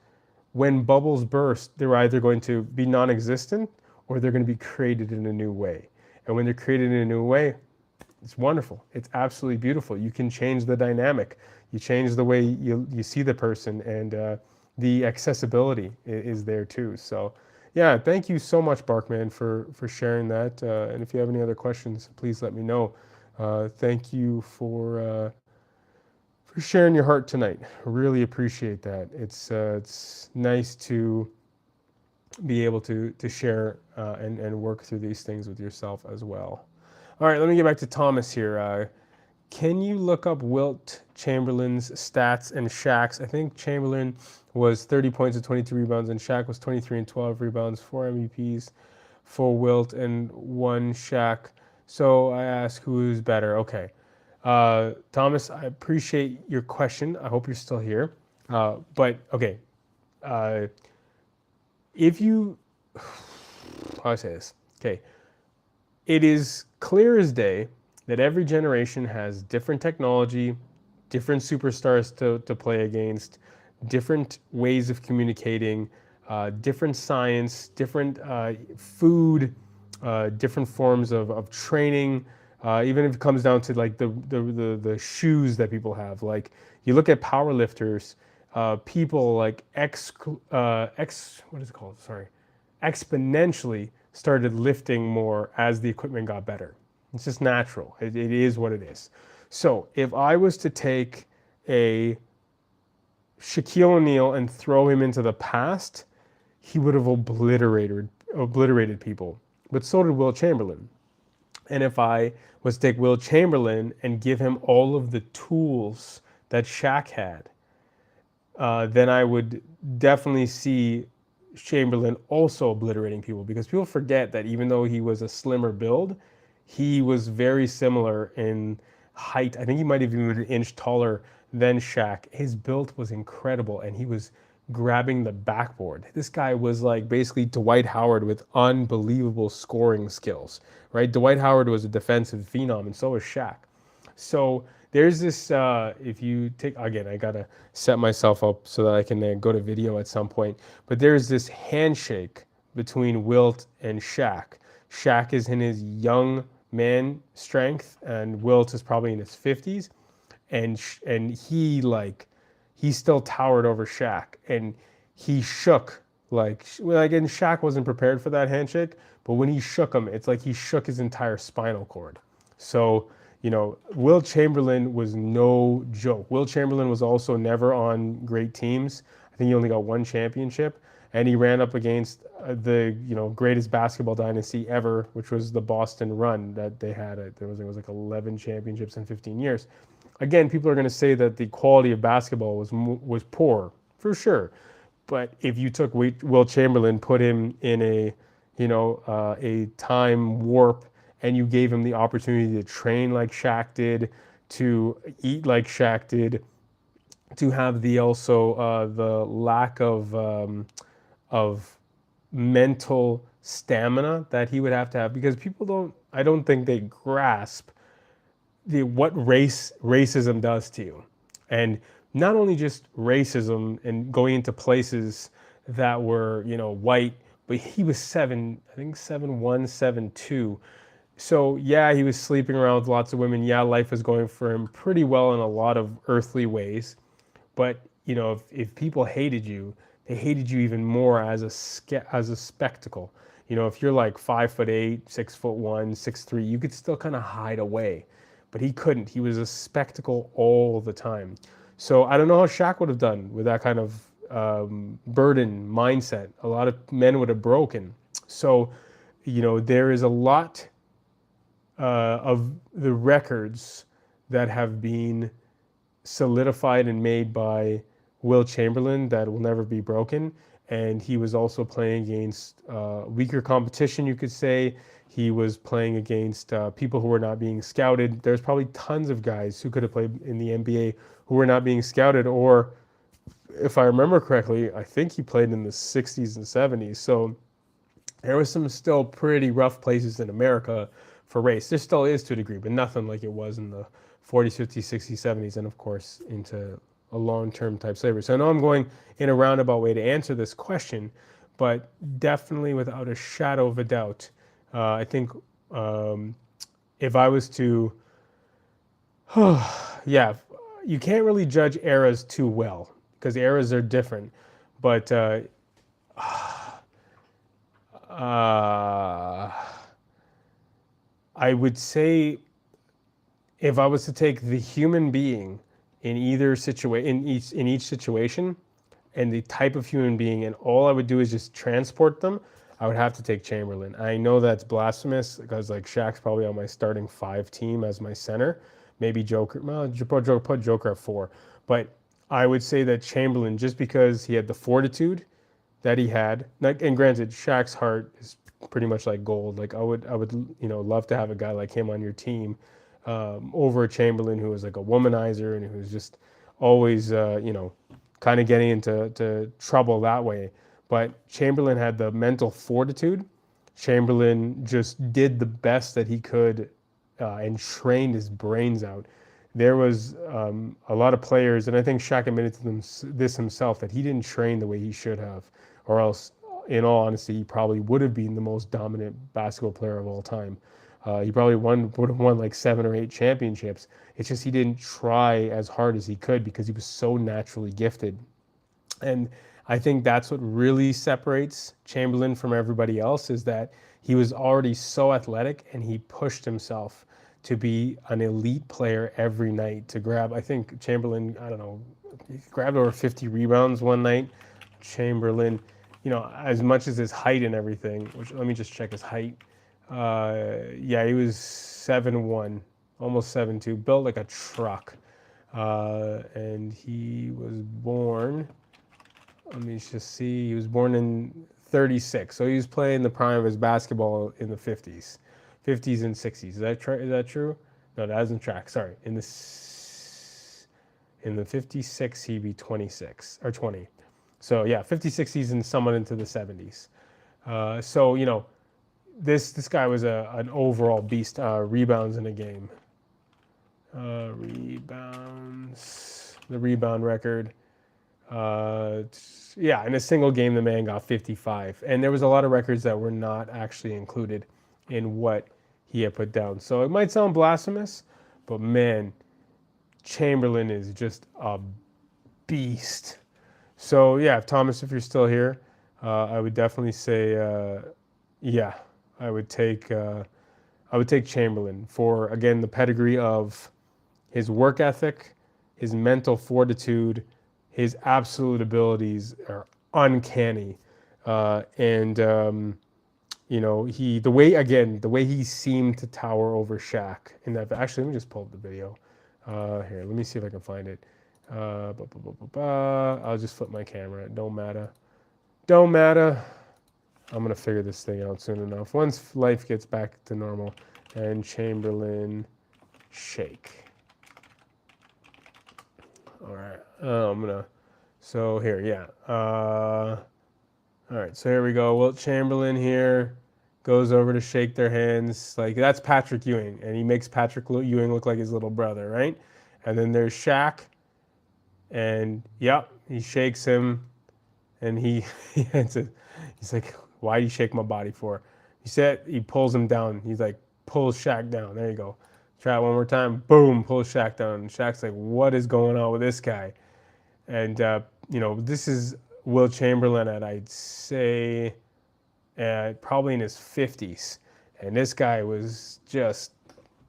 when bubbles burst, they're either going to be non-existent or they're going to be created in a new way. And when they're created in a new way, it's wonderful. It's absolutely beautiful. You can change the dynamic. You change the way you see the person, and the accessibility is there too. So, yeah, thank you so much, Barkman, for sharing that. And if you have any other questions, please let me know. Thank you for sharing your heart tonight. I really appreciate that. It's nice to be able to share and work through these things with yourself as well. All right, let me get back to Thomas here. Can you look up Wilt Chamberlain's stats and Shaq's? I think Chamberlain was 30 points and 22 rebounds, and Shaq was 23 and 12 rebounds, 4 MVPs for Wilt and 1 Shaq. So I ask, who's better? Okay. Thomas, I appreciate your question. I hope you're still here. But okay, if you, how do I say this? Okay, it is clear as day that every generation has different technology, different superstars to play against, different ways of communicating, different science, different food, different forms of training. Even if it comes down to like the shoes that people have. Like you look at power lifters, people like what is it called? Sorry, exponentially started lifting more as the equipment got better. It's just natural. It is what it is. So if I was to take a Shaquille O'Neal and throw him into the past, he would have obliterated people. But so did Wilt Chamberlain. And if I was to take Wilt Chamberlain and give him all of the tools that Shaq had, then I would definitely see Chamberlain also obliterating people, because people forget that even though he was a slimmer build, he was very similar in height. I think he might have even been an inch taller than Shaq. His build was incredible, and he was grabbing the backboard. This guy was like basically Dwight Howard with unbelievable scoring skills, right? Dwight Howard was a defensive phenom, and so was Shaq. So there's this, if you take, again, I gotta set myself up so that I can go to video at some point, but there's this handshake between Wilt and Shaq. Shaq is in his young man strength, and Wilt is probably in his 50s, and he still towered over Shaq, and he shook and Shaq wasn't prepared for that handshake, but when he shook him, it's like he shook his entire spinal cord. So, Wilt Chamberlain was no joke. Wilt Chamberlain was also never on great teams. I think he only got 1 championship, and he ran up against the greatest basketball dynasty ever, which was the Boston run that they had. It was like 11 championships in 15 years. Again, people are going to say that the quality of basketball was poor, for sure. But if you took Wilt Chamberlain, put him in a time warp, and you gave him the opportunity to train like Shaq did, to eat like Shaq did, to have the lack of mental stamina that he would have to have, because I don't think they grasp what racism does to you. And not only just racism and going into places that were, white, but he was 7'1", 7'2". So yeah, he was sleeping around with lots of women. Yeah, life was going for him pretty well in a lot of earthly ways. But, if people hated you, they hated you even more as a spectacle. If you're like 5'8", 6'1", 6'3", you could still kind of hide away. But he couldn't. He was a spectacle all the time. So I don't know how Shaq would have done with that kind of burden mindset. A lot of men would have broken. So, there is a lot of the records that have been solidified and made by Wilt Chamberlain that will never be broken. And he was also playing against weaker competition, you could say. He was playing against people who were not being scouted. There's probably tons of guys who could have played in the NBA who were not being scouted, or if I remember correctly, I think he played in the 60s and 70s. So there was some still pretty rough places in America for race. There still is to a degree, but nothing like it was in the 40s, 50s, 60s, 70s, and of course into a long-term type slavery. So I know I'm going in a roundabout way to answer this question, but definitely without a shadow of a doubt, I think if I was to, yeah, you can't really judge eras too well because eras are different. But uh, I would say if I was to take the human being in either situation, in each situation, and the type of human being, and all I would do is just transport them, I would have to take Chamberlain. I know that's blasphemous because like Shaq's probably on my starting 5 team as my center, maybe Joker. Well, put Joker at 4, but I would say that Chamberlain, just because he had the fortitude that he had, and granted, Shaq's heart is pretty much like gold. Like I would, love to have a guy like him on your team, over Chamberlain, who was like a womanizer and who was just always, kind of getting into trouble that way. But Chamberlain had the mental fortitude. Chamberlain just did the best that he could, and trained his brains out. There was a lot of players, and I think Shaq admitted to this himself, that he didn't train the way he should have, or else, in all honesty, he probably would have been the most dominant basketball player of all time. He probably would have won like 7 or 8 championships. It's just he didn't try as hard as he could because he was so naturally gifted. And I think that's what really separates Chamberlain from everybody else, is that he was already so athletic and he pushed himself to be an elite player every night, to grab, I think Chamberlain, I don't know, he grabbed over 50 rebounds one night. Chamberlain, as much as his height and everything, which let me just check his height. Yeah, he was 7'1", almost 7'2", built like a truck. And he was born, let me just see, he was born in 36. So he was playing the prime of his basketball in the 50s and 60s. Is that true? No, that doesn't track. Sorry. In the 56, he'd be 26 or 20. So yeah, 56, he's in somewhat into the 70s. So, this guy was an overall beast. Rebounds in a game. Rebounds. The rebound record. Yeah, in a single game, the man got 55. And there was a lot of records that were not actually included in what he had put down. So it might sound blasphemous, but man, Chamberlain is just a beast. So yeah, Thomas, if you're still here, I would definitely say, yeah, I would take Chamberlain for, again, the pedigree of his work ethic, his mental fortitude, his absolute abilities are uncanny, and the way he seemed to tower over Shaq in that. Actually, let me just pull up the video. Here, let me see if I can find it. I'll just flip my camera. Don't matter. I'm gonna figure this thing out soon enough. Once life gets back to normal. And Chamberlain shake. All right. So here, yeah. All right. So here we go. Wilt Chamberlain here goes over to shake their hands. Like, that's Patrick Ewing, and he makes Patrick Ewing look like his little brother, right? And then there's Shaq, and yep, he shakes him, and he's like, "Why do you shake my body for?" He pulls him down. He's like, pulls Shaq down. There you go. Try it one more time. Boom, pulls Shaq down. And Shaq's like, what is going on with this guy? And, this is Wilt Chamberlain at, I'd say, probably in his 50s. And this guy was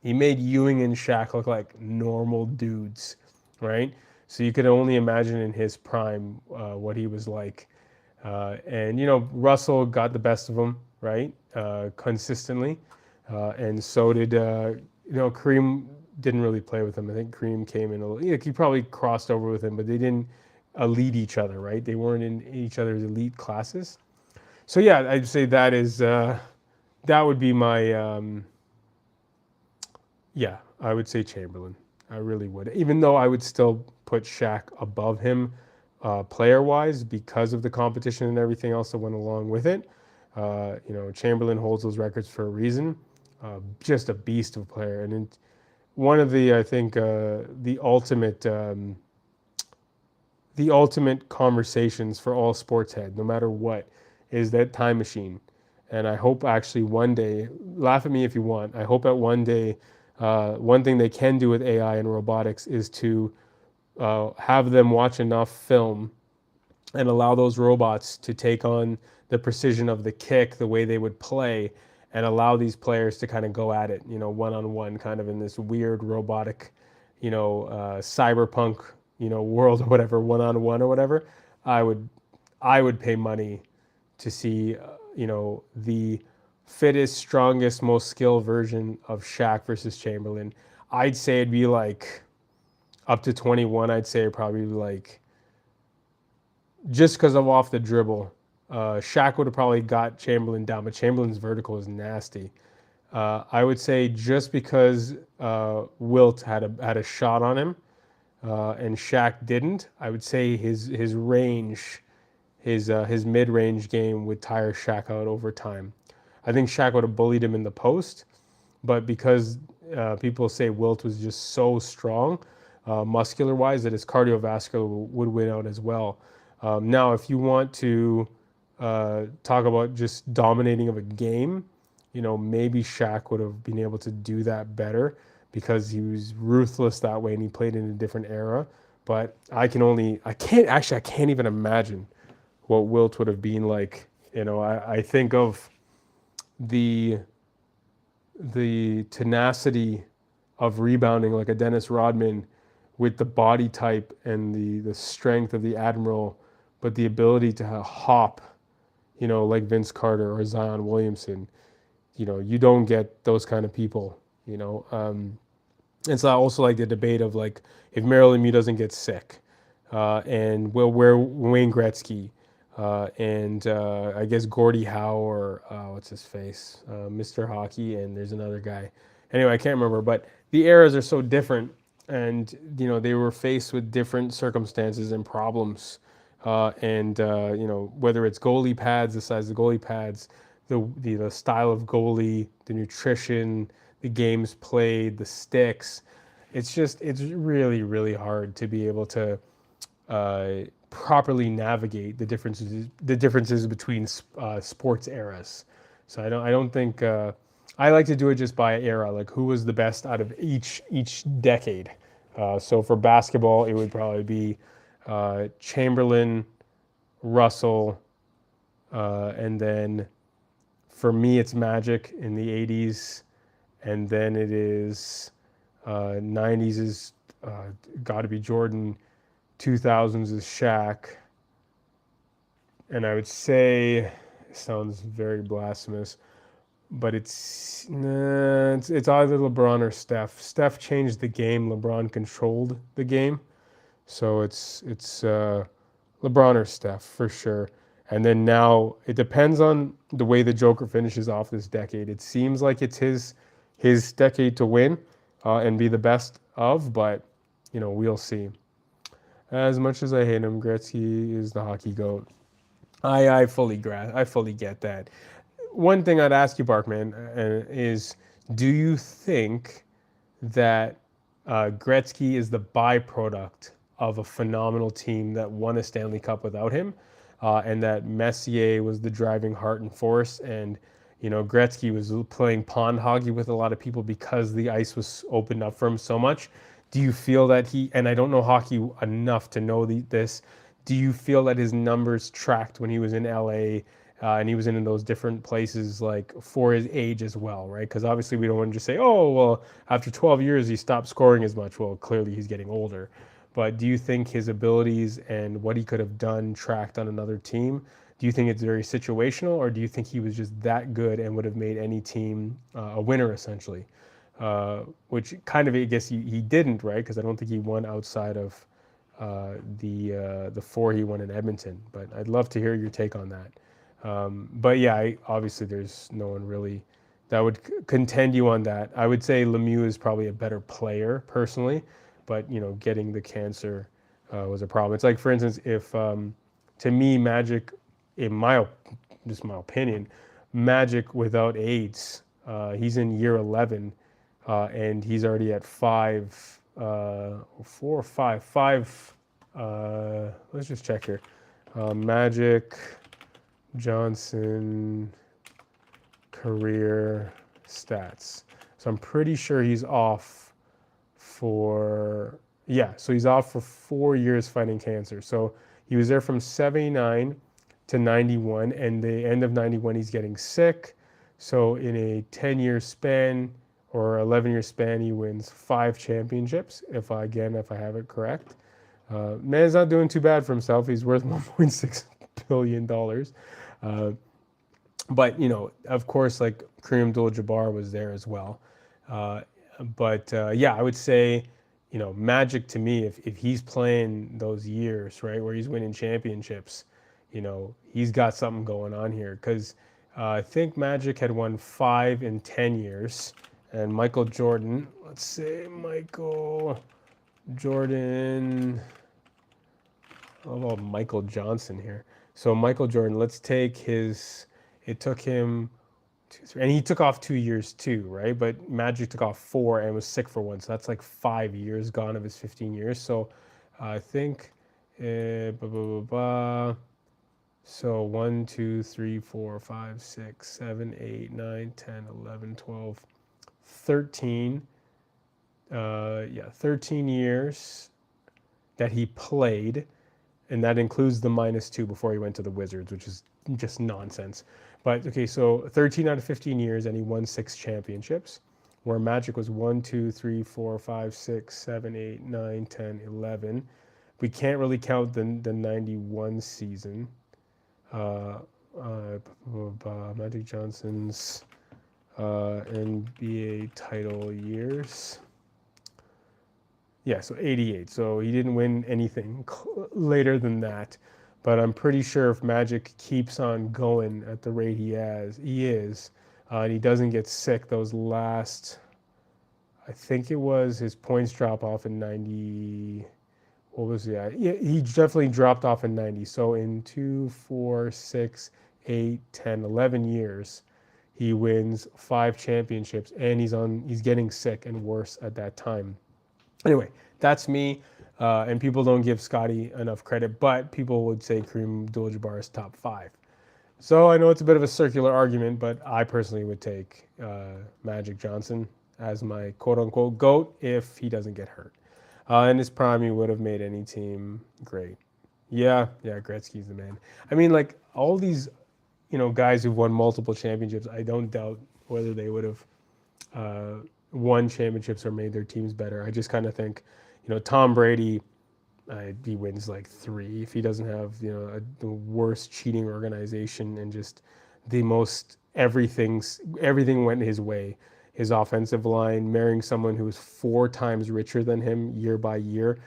he made Ewing and Shaq look like normal dudes, right? So you could only imagine in his prime what he was like. And, Russell got the best of him, right? Consistently. And so did, Kareem didn't really play with him. I think Kareem came in he probably crossed over with him, but they didn't elite each other, right? They weren't in each other's elite classes. So yeah, I'd say that would be my, yeah, I would say Chamberlain. I really would. Even though I would still put Shaq above him player-wise because of the competition and everything else that went along with it. Chamberlain holds those records for a reason. Just a beast of a player. And one of the, I think, the ultimate the ultimate conversations for all sports head, no matter what, is that time machine. And I hope actually one day, laugh at me if you want, I hope that one day, one thing they can do with AI and robotics is to have them watch enough film and allow those robots to take on the precision of the kick, the way they would play, and allow these players to kind of go at it, one on one, kind of in this weird robotic, cyberpunk, world or whatever, one on one or whatever. I would, I would pay money to see, the fittest, strongest, most skilled version of Shaq versus Chamberlain. I'd say it'd be like up to 21. I'd say probably like just because of off the dribble. Shaq would have probably got Chamberlain down, but Chamberlain's vertical is nasty. I would say just because Wilt had a shot on him and Shaq didn't, I would say his range, his mid range game would tire Shaq out over time. I think Shaq would have bullied him in the post, but because people say Wilt was just so strong, muscular wise, that his cardiovascular would win out as well. Now, if you want to talk about just dominating of a game, maybe Shaq would have been able to do that better because he was ruthless that way and he played in a different era. But I can't even imagine what Wilt would have been like. I think of the tenacity of rebounding like a Dennis Rodman with the body type and the strength of the Admiral, but the ability to hop, like Vince Carter or Zion Williamson. You don't get those kind of people. It's also like the debate of like if Marilyn Mew doesn't get sick, and where Wayne Gretzky, and I guess Gordie Howe or what's his face, Mr. Hockey, and there's another guy. Anyway, I can't remember, but the eras are so different, and they were faced with different circumstances and problems, and whether it's goalie pads, the size of goalie pads, the style of goalie, the nutrition, the games played, the sticks. It's really, really hard to be able to properly navigate the differences between sports eras. So I don't think I like to do it just by era, like who was the best out of each decade. So for basketball, it would probably be Chamberlain, Russell, and then for me it's Magic in the 80s, and then it is 90s is got to be Jordan, 2000s is Shaq, and I would say, it sounds very blasphemous, but it's either LeBron or Steph. Steph changed the game. LeBron controlled the game, so it's LeBron or Steph for sure. And then now it depends on the way the Joker finishes off this decade. It seems like it's his decade to win and be the best of, but we'll see. As much as I hate him, Gretzky is the hockey GOAT. I fully get that. One thing I'd ask you, Barkman, is do you think that Gretzky is the byproduct of a phenomenal team that won a Stanley Cup without him, and that Messier was the driving heart and force, and Gretzky was playing pond hockey with a lot of people because the ice was opened up for him so much? Do you feel that and I don't know hockey enough to know this, do you feel that his numbers tracked when he was in LA and he was in those different places, like for his age as well, right? Because obviously we don't want to just say, oh, well, after 12 years he stopped scoring as much. Well, clearly he's getting older. But do you think his abilities and what he could have done tracked on another team? Do you think it's very situational, or do you think he was just that good and would have made any team a winner, essentially? Which kind of, I guess he didn't, right? Because I don't think he won outside of the 4 he won in Edmonton. But I'd love to hear your take on that. But yeah, obviously there's no one really that would contend you on that. I would say Lemieux is probably a better player personally, but getting the cancer was a problem. It's like, for instance, if to me, Magic, just my opinion, Magic without AIDS, he's in year 11, and he's already at 5, 4 or 5 Let's just check here. Magic Johnson career stats. So I'm pretty sure he's off for, yeah, so he's off for 4 years fighting cancer. So he was there from 79 to 91, and the end of 91, he's getting sick. So in a 10-year span or 11-year span, he wins 5 championships, if I have it correct. Man's not doing too bad for himself. He's worth $1.6 billion. But, of course, like Kareem Abdul-Jabbar was there as well. Yeah, I would say, Magic to me, if he's playing those years, right, where he's winning championships, he's got something going on here. Because I think Magic had won 5 in 10 years. And Michael Jordan, let's say Michael Jordan, how about Michael Johnson here? So Michael Jordan, let's take it took him, and he took off 2 years too, right? But Magic took off 4 and was sick for 1. So that's like 5 years gone of his 15 years. So I think, so 1, 2, 3, 4, 5, 6, 7, 8, 9, 10, 11, 12, 13. 13 years that he played, and that includes the -2 before he went to the Wizards, which is just nonsense. But okay, so 13 out of 15 years, and he won 6 championships, where Magic was 1, 2, 3, 4, 5, 6, 7, 8, 9, 10, 11. We can't really count the 91 season. Magic Johnson's NBA title years. Yeah, so 88. So he didn't win anything later than that. But I'm pretty sure if Magic keeps on going at the rate he is, and he doesn't get sick those last, I think it was his points drop off in 90. What was that? Yeah, he definitely dropped off in 90. So in 2, 4, 6, 8, 10, 11 years, he wins 5 championships, and he's getting sick and worse at that time. Anyway, that's me, and people don't give Scotty enough credit, but people would say Kareem Abdul-Jabbar is top 5. So I know it's a bit of a circular argument, but I personally would take Magic Johnson as my quote-unquote GOAT if he doesn't get hurt. In his prime, he would have made any team great. Yeah, Gretzky's the man. I mean, like, all these, guys who've won multiple championships, I don't doubt whether they would have won championships or made their teams better. I just kind of think, Tom Brady, he wins like 3 if he doesn't have, the worst cheating organization and just the most everything went his way. His offensive line, marrying someone who is 4 times richer than him year by year,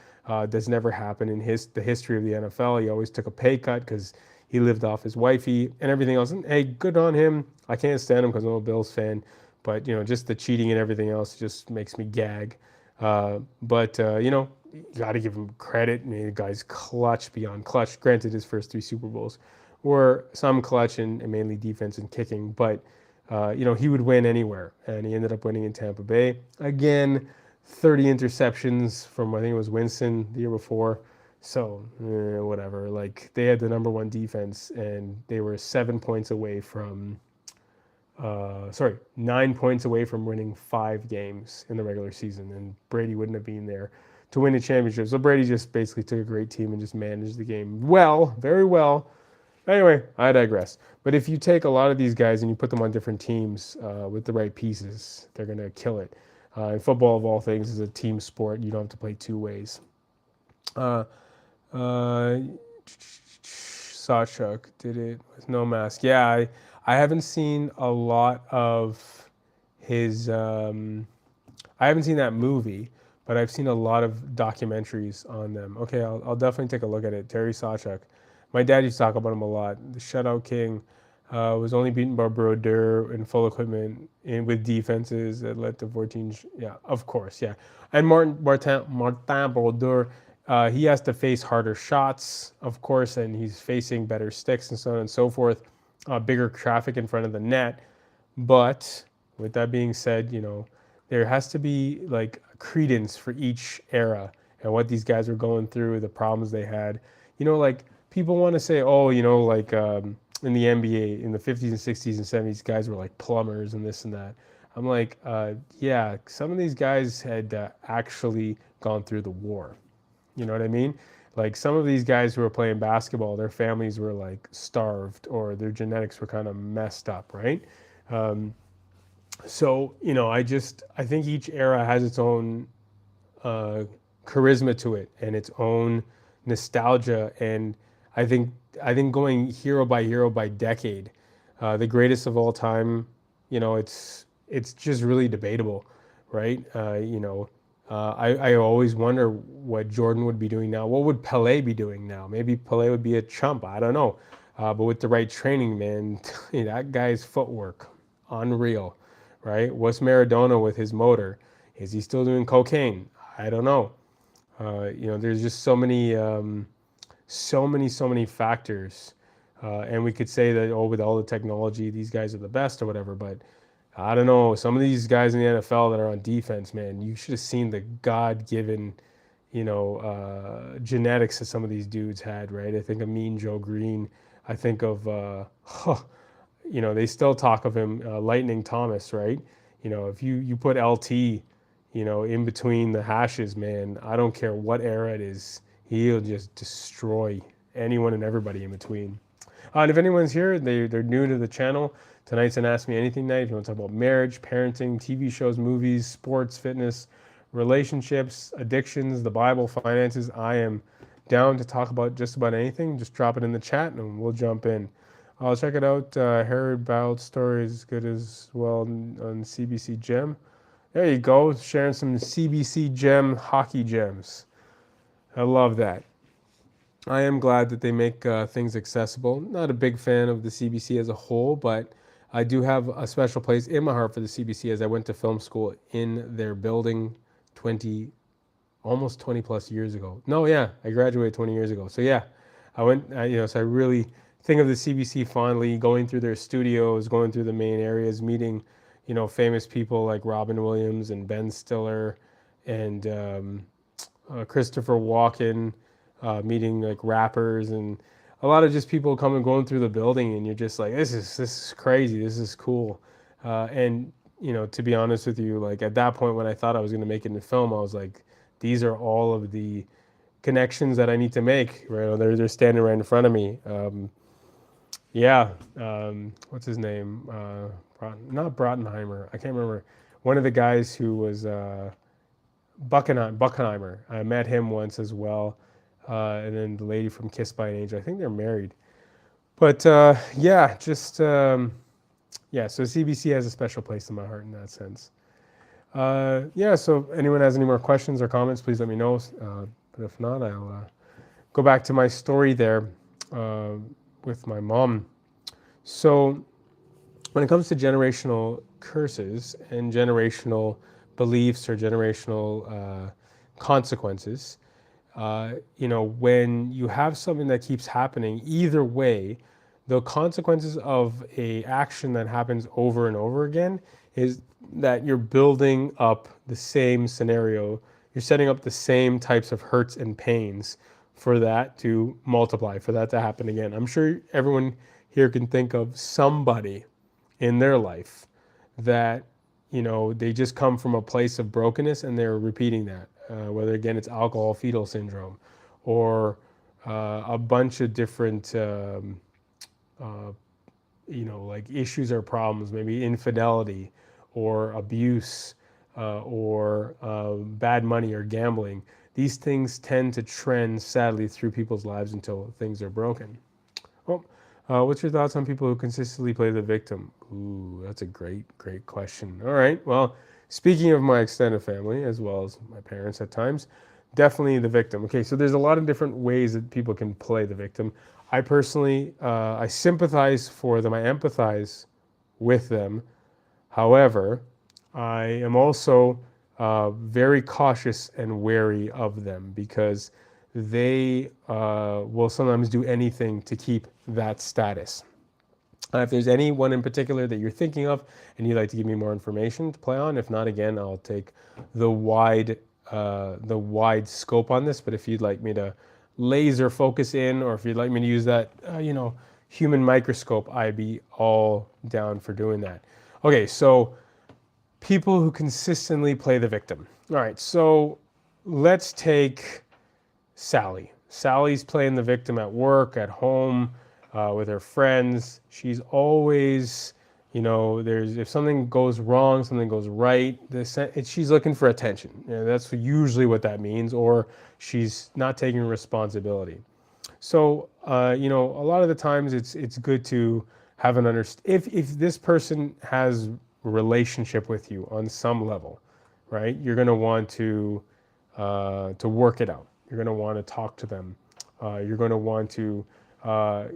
does never happen in the history of the NFL. He always took a pay cut because he lived off his wifey and everything else. And hey, good on him. I can't stand him because I'm a Bills fan. But, just the cheating and everything else just makes me gag. You got to give him credit. I mean, the guy's clutch beyond clutch. Granted, his first 3 Super Bowls were some clutch and mainly defense and kicking. But, he would win anywhere. And he ended up winning in Tampa Bay. Again, 30 interceptions from, I think it was Winston the year before. So, whatever. Like, they had the number 1 defense, and they were 7 points away from... 9 points away from winning 5 games in the regular season, and Brady wouldn't have been there to win a championship. So Brady just basically took a great team and just managed the game well, very well. Anyway, I digress. But if you take a lot of these guys and you put them on different teams with the right pieces, they're going to kill it. And football, of all things, is a team sport. You don't have to play 2 ways. Sawchuk did it with no mask. Yeah, I haven't seen a lot of his. I haven't seen that movie, but I've seen a lot of documentaries on them. Okay, I'll definitely take a look at it. Terry Sawchuk. My dad used to talk about him a lot. The shutout king was only beaten by Brodeur in full equipment with defenses that led to 14. Yeah, of course, yeah. And Martin Brodeur, he has to face harder shots, of course, and he's facing better sticks and so on and so forth. Bigger traffic in front of the net. But with that being said, there has to be like credence for each era. and what these guys were going through, the problems they had. Like people want to say, oh, like in the NBA in the 50s and 60s and 70s, guys were like plumbers and this and that. I'm like, yeah, some of these guys had actually gone through the war. You know what I mean? Like some of these guys who were playing basketball, their families were like starved or their genetics were kind of messed up, right? Um, so, I think each era has its own uh, charisma to it and its own nostalgia. And I think I think going hero by decade, the greatest of all time, it's just really debatable, right? I always wonder what Jordan would be doing now. What would Pele be doing now? Maybe Pele would be a chump. I don't know. But with the right training, man, that guy's footwork, unreal, right? What's Maradona with his motor? Is he still doing cocaine? I don't know. There's just so many factors, and we could say that, oh, with all the technology, these guys are the best or whatever. But I don't know. Some of these guys in the NFL that are on defense, man, you should have seen the God-given, genetics that some of these dudes had, right? I think of Mean Joe Green. I think of, they still talk of him, Lightning Thomas, right? If you put LT, in between the hashes, man, I don't care what era it is, he'll just destroy anyone and everybody in between. And if anyone's here, they're new to the channel, tonight's an Ask Me Anything night. If you want to talk about marriage, parenting, TV shows, movies, sports, fitness, relationships, addictions, the Bible, finances, I am down to talk about just about anything. Just drop it in the chat and we'll jump in. I'll check it out. Herod Bowd's story is good as well on CBC Gem. There you go, sharing some CBC Gem hockey gems. I love that. I am glad that they make things accessible. Not a big fan of the CBC as a whole, but I do have a special place in my heart for the CBC as I went to film school in their building almost 20 plus years ago. No, yeah, I graduated 20 years ago. So yeah, I went, so I really think of the CBC fondly, going through their studios, going through the main areas, meeting, famous people like Robin Williams and Ben Stiller and Christopher Walken, meeting like rappers and a lot of just people going through the building, and you're just like, this is crazy, this is cool. And to be honest with you, like at that point when I thought I was going to make it in film, I was like, these are all of the connections that I need to make. Right, they're standing right in front of me. What's his name? Not Brottenheimer. I can't remember. One of the guys who was Buckenheimer. I met him once as well. And then the lady from Kiss by an Angel. I think they're married. But so CBC has a special place in my heart in that sense. So anyone has any more questions or comments, please let me know. But if not, I'll go back to my story there with my mom. So when it comes to generational curses and generational beliefs or generational consequences, when you have something that keeps happening, either way, the consequences of a action that happens over and over again is that you're building up the same scenario. You're setting up the same types of hurts and pains for that to multiply, for that to happen again. I'm sure everyone here can think of somebody in their life that, they just come from a place of brokenness and they're repeating that. Whether, again, it's alcohol fetal syndrome or a bunch of different, like issues or problems, maybe infidelity or abuse or bad money or gambling. These things tend to trend, sadly, through people's lives until things are broken. Well, what's your thoughts on people who consistently play the victim? Ooh, that's a great question. All right, well, speaking of my extended family, as well as my parents at times, definitely the victim. Okay, so there's a lot of different ways that people can play the victim. I personally, I sympathize for them. I empathize with them. However, I am also very cautious and wary of them because they will sometimes do anything to keep that status. If there's anyone in particular that you're thinking of and you'd like to give me more information to play on, if not, again, I'll take the wide the wide scope on this, but if you'd like me to laser focus in, or if you'd like me to use that, human microscope, I'd be all down for doing that. Okay, so people who consistently play the victim. All right, so let's take Sally. Sally's playing the victim at work, at home, with her friends. She's always, if something goes wrong, something goes right, she's looking for attention. That's usually what that means, or she's not taking responsibility. So, a lot of the times it's good to have an if this person has a relationship with you on some level, right? You're going to want to work it out. You're going to want to talk to them. You're going to want to,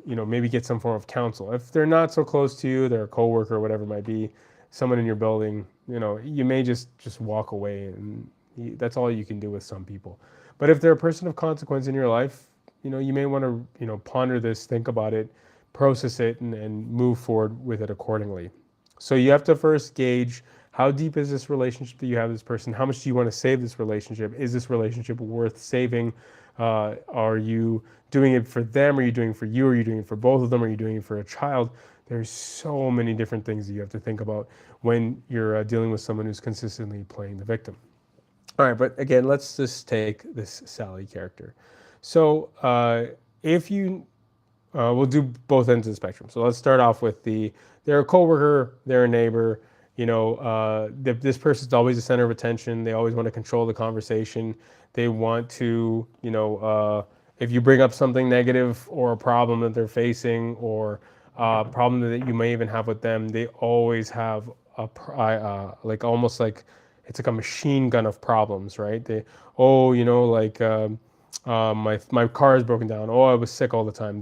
maybe get some form of counsel. If they're not so close to you, they're a coworker or whatever it might be, someone in your building, you may just walk away, and that's all you can do with some people. But if they're a person of consequence in your life, you may want to, ponder this, think about it, process it, and move forward with it accordingly. So you have to first gauge, how deep is this relationship that you have with this person? How much do you want to save this relationship? Is this relationship worth saving? Are you doing it for them? Are you doing it for you? Are you doing it for both of them? Are you doing it for a child? There's so many different things that you have to think about when you're dealing with someone who's consistently playing the victim. All right, but again, let's just take this Sally character. So if you, we'll do both ends of the spectrum. So let's start off with they're a coworker, they're a neighbor, this person's always the center of attention. They always want to control the conversation. They want to, if you bring up something negative or a problem that they're facing, or a problem that you may even have with them, they always have almost like it's like a machine gun of problems, right? My car is broken down. Oh, I was sick all the time.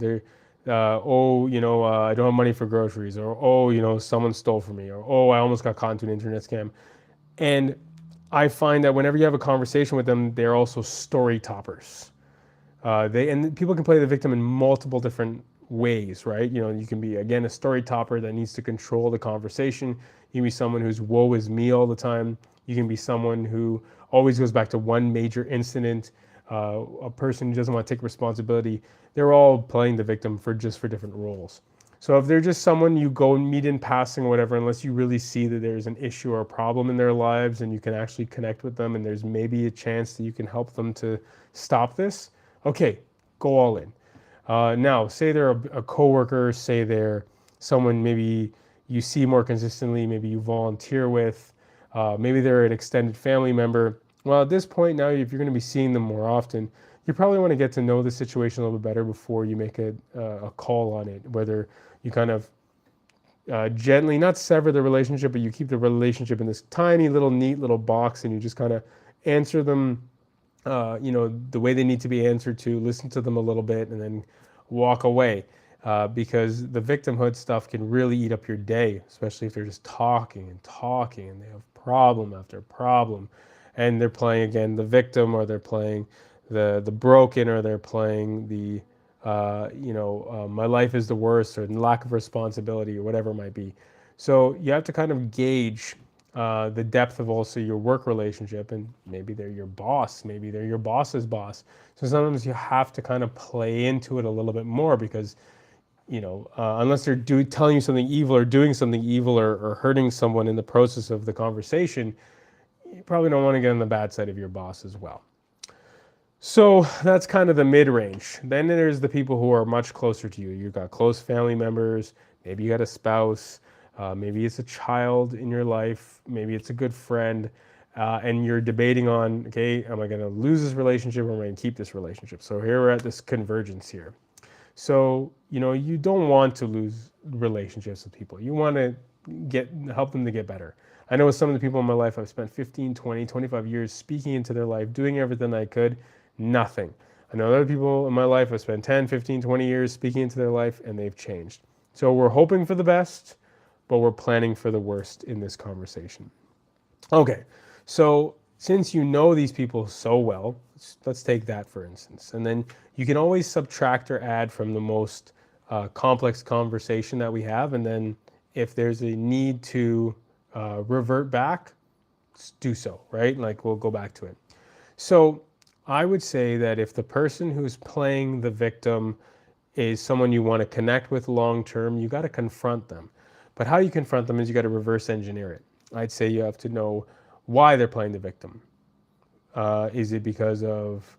I don't have money for groceries, or someone stole from me, or I almost got caught into an internet scam. And I find that whenever you have a conversation with them, they're also story toppers. And people can play the victim in multiple different ways, right? You can be, again, a story topper that needs to control the conversation. You can be someone who's woe is me all the time. You can be someone who always goes back to one major incident, a person who doesn't want to take responsibility. They're all playing the victim for different roles. So if they're just someone you go and meet in passing or whatever, unless you really see that there's an issue or a problem in their lives and you can actually connect with them and there's maybe a chance that you can help them to stop this, okay, go all in. Now, say they're a coworker, say they're someone maybe you see more consistently, maybe you volunteer with, maybe they're an extended family member. Well, at this point now, if you're going to be seeing them more often, you probably want to get to know the situation a little bit better before you make a call on it, whether you kind of gently, not sever the relationship, but you keep the relationship in this tiny little neat little box, and you just kind of answer them the way they need to be answered to, listen to them a little bit, and then walk away. Because the victimhood stuff can really eat up your day, especially if they're just talking and talking and they have problem after problem, and they're playing, again, the victim, or they're playing the broken, or they're playing the my life is the worst, or lack of responsibility, or whatever it might be. So you have to kind of gauge the depth of also your work relationship, and maybe they're your boss, maybe they're your boss's boss. So sometimes you have to kind of play into it a little bit more, because unless they're telling you something evil, or doing something evil, or hurting someone in the process of the conversation, you probably don't want to get on the bad side of your boss as well. So that's kind of the mid-range. Then there's the people who are much closer to you. You've got close family members, maybe you got a spouse, maybe it's a child in your life, maybe it's a good friend, and you're debating on, okay, am I going to lose this relationship, or am I going to keep this relationship? So here we're at this convergence here. So, you don't want to lose relationships with people. You want to help them to get better. I know with some of the people in my life, I've spent 15, 20, 25 years speaking into their life, doing everything I could, nothing. I know other people in my life, I've spent 10, 15, 20 years speaking into their life, and they've changed. So we're hoping for the best, but we're planning for the worst in this conversation. Okay, so since you know these people so well, let's take that for instance, and then you can always subtract or add from the most complex conversation that we have, and then if there's a need to revert back, do so, right? Like, we'll go back to it. So I would say that if the person who's playing the victim is someone you want to connect with long term, you got to confront them. But how you confront them is you got to reverse engineer it. I'd say you have to know why they're playing the victim. Is it because of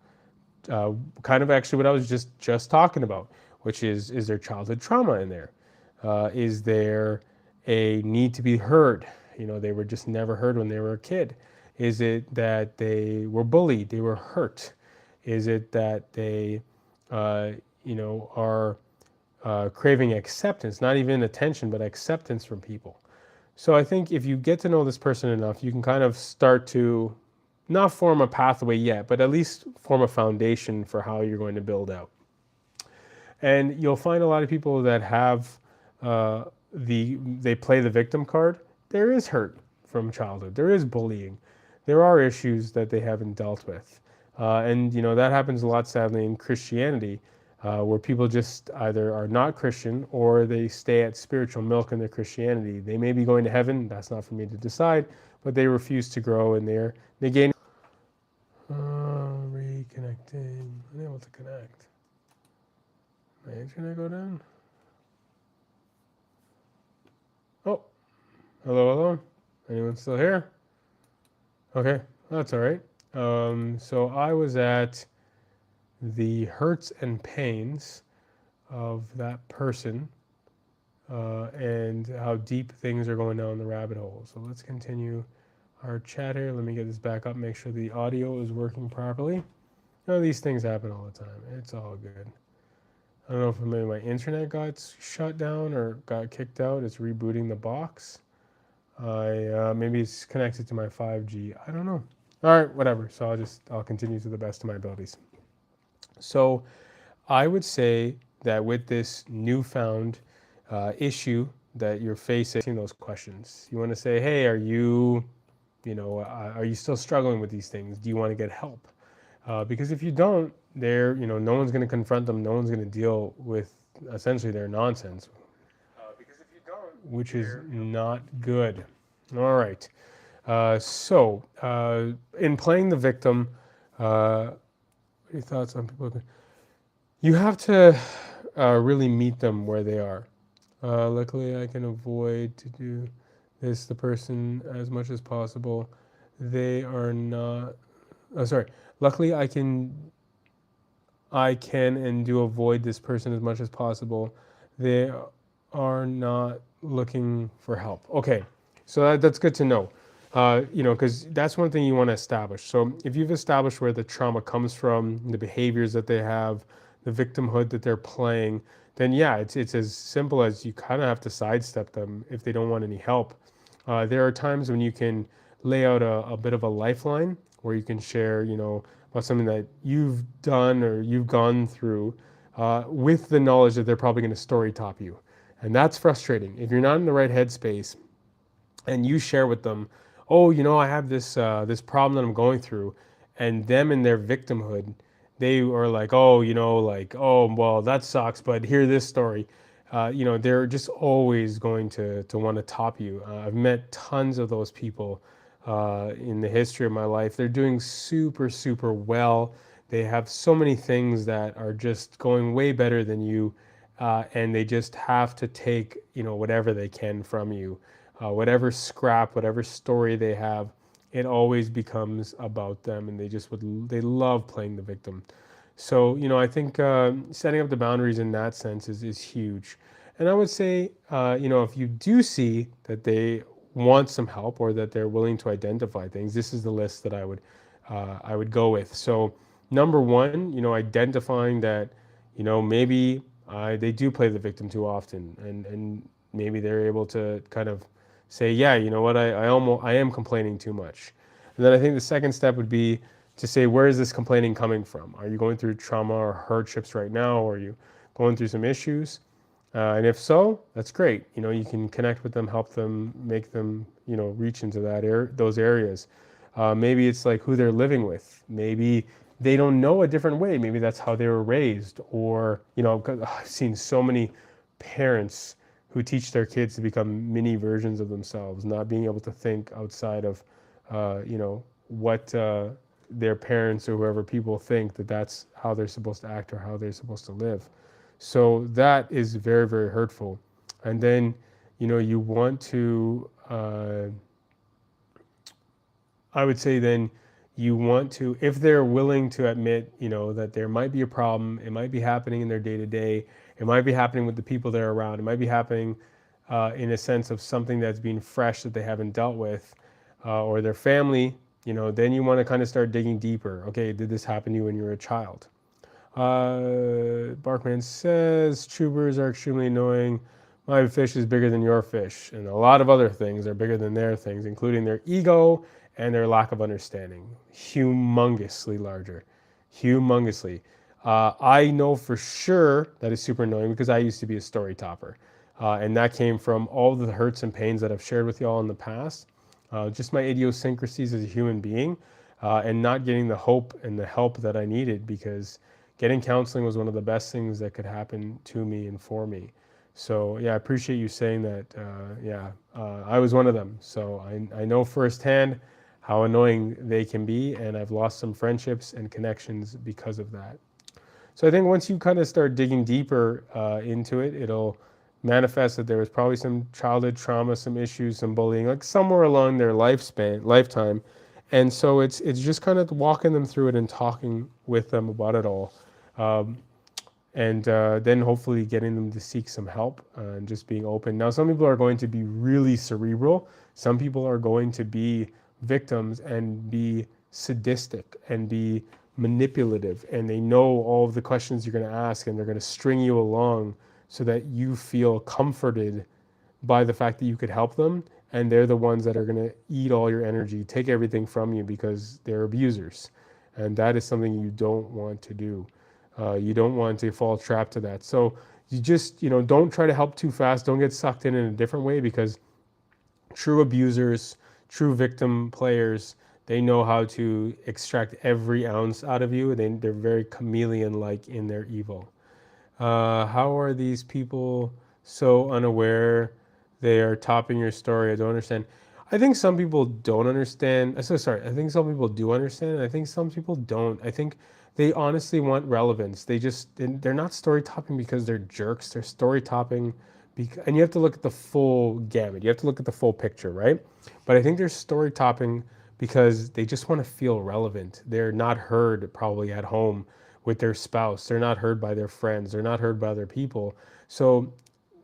kind of actually what I was just talking about, which is there childhood trauma in there? Is there a need to be heard? You know, they were just never heard when they were a kid. Is it that they were bullied? They were hurt? Is it that they, uh, are craving acceptance, not even attention, but acceptance from people? So I think if you get to know this person enough, you can kind of start to not form a pathway yet, but at least form a foundation for how you're going to build out. And you'll find a lot of people that have they play the victim card. There is hurt from childhood. There is bullying. There are issues that they haven't dealt with, and that happens a lot, sadly, in Christianity, where people just either are not Christian or they stay at spiritual milk in their Christianity. They may be going to heaven. That's not for me to decide, but they refuse to grow in there. They gain. Reconnecting. Unable to connect. My internet go down? Oh, hello, hello. Anyone still here? Okay, that's all right. So I was at the hurts and pains of that person and how deep things are going down the rabbit hole. So let's continue our chat here. Let me get this back up, make sure the audio is working properly. These things happen all the time. It's all good. I don't know if maybe my internet got shut down or got kicked out. It's rebooting the box. Maybe it's connected to my 5G. I don't know. All right, whatever. So I'll continue to the best of my abilities. So I would say that with this newfound issue that you're facing, those questions, you want to say, hey, are you still struggling with these things? Do you want to get help? Because if you don't, no one's going to confront them. No one's going to deal with essentially their nonsense, which is not good. All right. So in playing the victim, what are your thoughts on people? You have to really meet them where they are. Luckily, I can avoid to do this the person as much as possible. They are not. Oh, sorry. Luckily, I can and do avoid this person as much as possible. They are not looking for help. Okay, so that's good to know. Because that's one thing you want to establish. So if you've established where the trauma comes from, the behaviors that they have, the victimhood that they're playing, then yeah, it's as simple as you kind of have to sidestep them if they don't want any help. There are times when you can lay out a bit of a lifeline where you can share, about something that you've done or you've gone through with the knowledge that they're probably going to story top you. And that's frustrating. If you're not in the right headspace and you share with them, oh, I have this problem that I'm going through, and them in their victimhood, they are like, oh, oh, well, that sucks, but hear this story. They're just always going to want to top you. I've met tons of those people in the history of my life. They're doing super, super well. They have so many things that are just going way better than you, and they just have to take, whatever they can from you, whatever scrap, whatever story they have. It always becomes about them, and they love playing the victim. So, I think setting up the boundaries in that sense is huge. And I would say, if you do see that they want some help or that they're willing to identify things, this is the list that I would go with. So, number one, identifying that, maybe they do play the victim too often, and maybe they're able to kind of say, yeah, you know what, I am complaining too much. And then I think the second step would be to say, where is this complaining coming from? Are you going through trauma or hardships right now? Or are you going through some issues? And if so, that's great. You can connect with them, help them, make them, reach into those areas. Maybe it's like who they're living with. Maybe they don't know a different way. Maybe that's how they were raised. Or, I've seen so many parents who teach their kids to become mini versions of themselves, not being able to think outside of, what their parents or whoever people think that that's how they're supposed to act or how they're supposed to live. So that is very, very hurtful. And then, you want to, I would say then you want to, if they're willing to admit, that there might be a problem, it might be happening in their day to day, it might be happening with the people they're around, it might be happening in a sense of something that's being fresh that they haven't dealt with, or their family, then you want to kind of start digging deeper. Okay, did this happen to you when you were a child? Barkman says, tubers are extremely annoying. My fish is bigger than your fish. And a lot of other things are bigger than their things, including their ego and their lack of understanding. Humongously larger. Humongously. I know for sure that is super annoying because I used to be a story topper. And that came from all the hurts and pains that I've shared with y'all in the past. Just my idiosyncrasies as a human being, and not getting the hope and the help that I needed, because getting counseling was one of the best things that could happen to me and for me. So yeah, I appreciate you saying that. I was one of them. So I know firsthand how annoying they can be, and I've lost some friendships and connections because of that. So I think once you kind of start digging deeper into it, it'll manifest that there was probably some childhood trauma, some issues, some bullying, like somewhere along their lifetime. And so it's just kind of walking them through it and talking with them about it all. And then hopefully getting them to seek some help and just being open. Now, some people are going to be really cerebral. Some people are going to be victims and be sadistic and be manipulative. And they know all of the questions you're going to ask, and they're going to string you along so that you feel comforted by the fact that you could help them. And they're the ones that are going to eat all your energy, take everything from you, because they're abusers. And that is something you don't want to do. You don't want to fall trapped to that. So you just, don't try to help too fast. Don't get sucked in a different way, because true abusers, true victim players, they know how to extract every ounce out of you. They're very chameleon-like in their evil. How are these people so unaware they are topping your story? I don't understand. I think some people don't understand. I think some people do understand, and I think some people don't. I think they honestly want relevance. They're not story topping because they're jerks. They're story topping and you have to look at the full gamut. You have to look at the full picture, right? But I think they're story topping because they just want to feel relevant. They're not heard probably at home with their spouse. They're not heard by their friends. They're not heard by other people. So,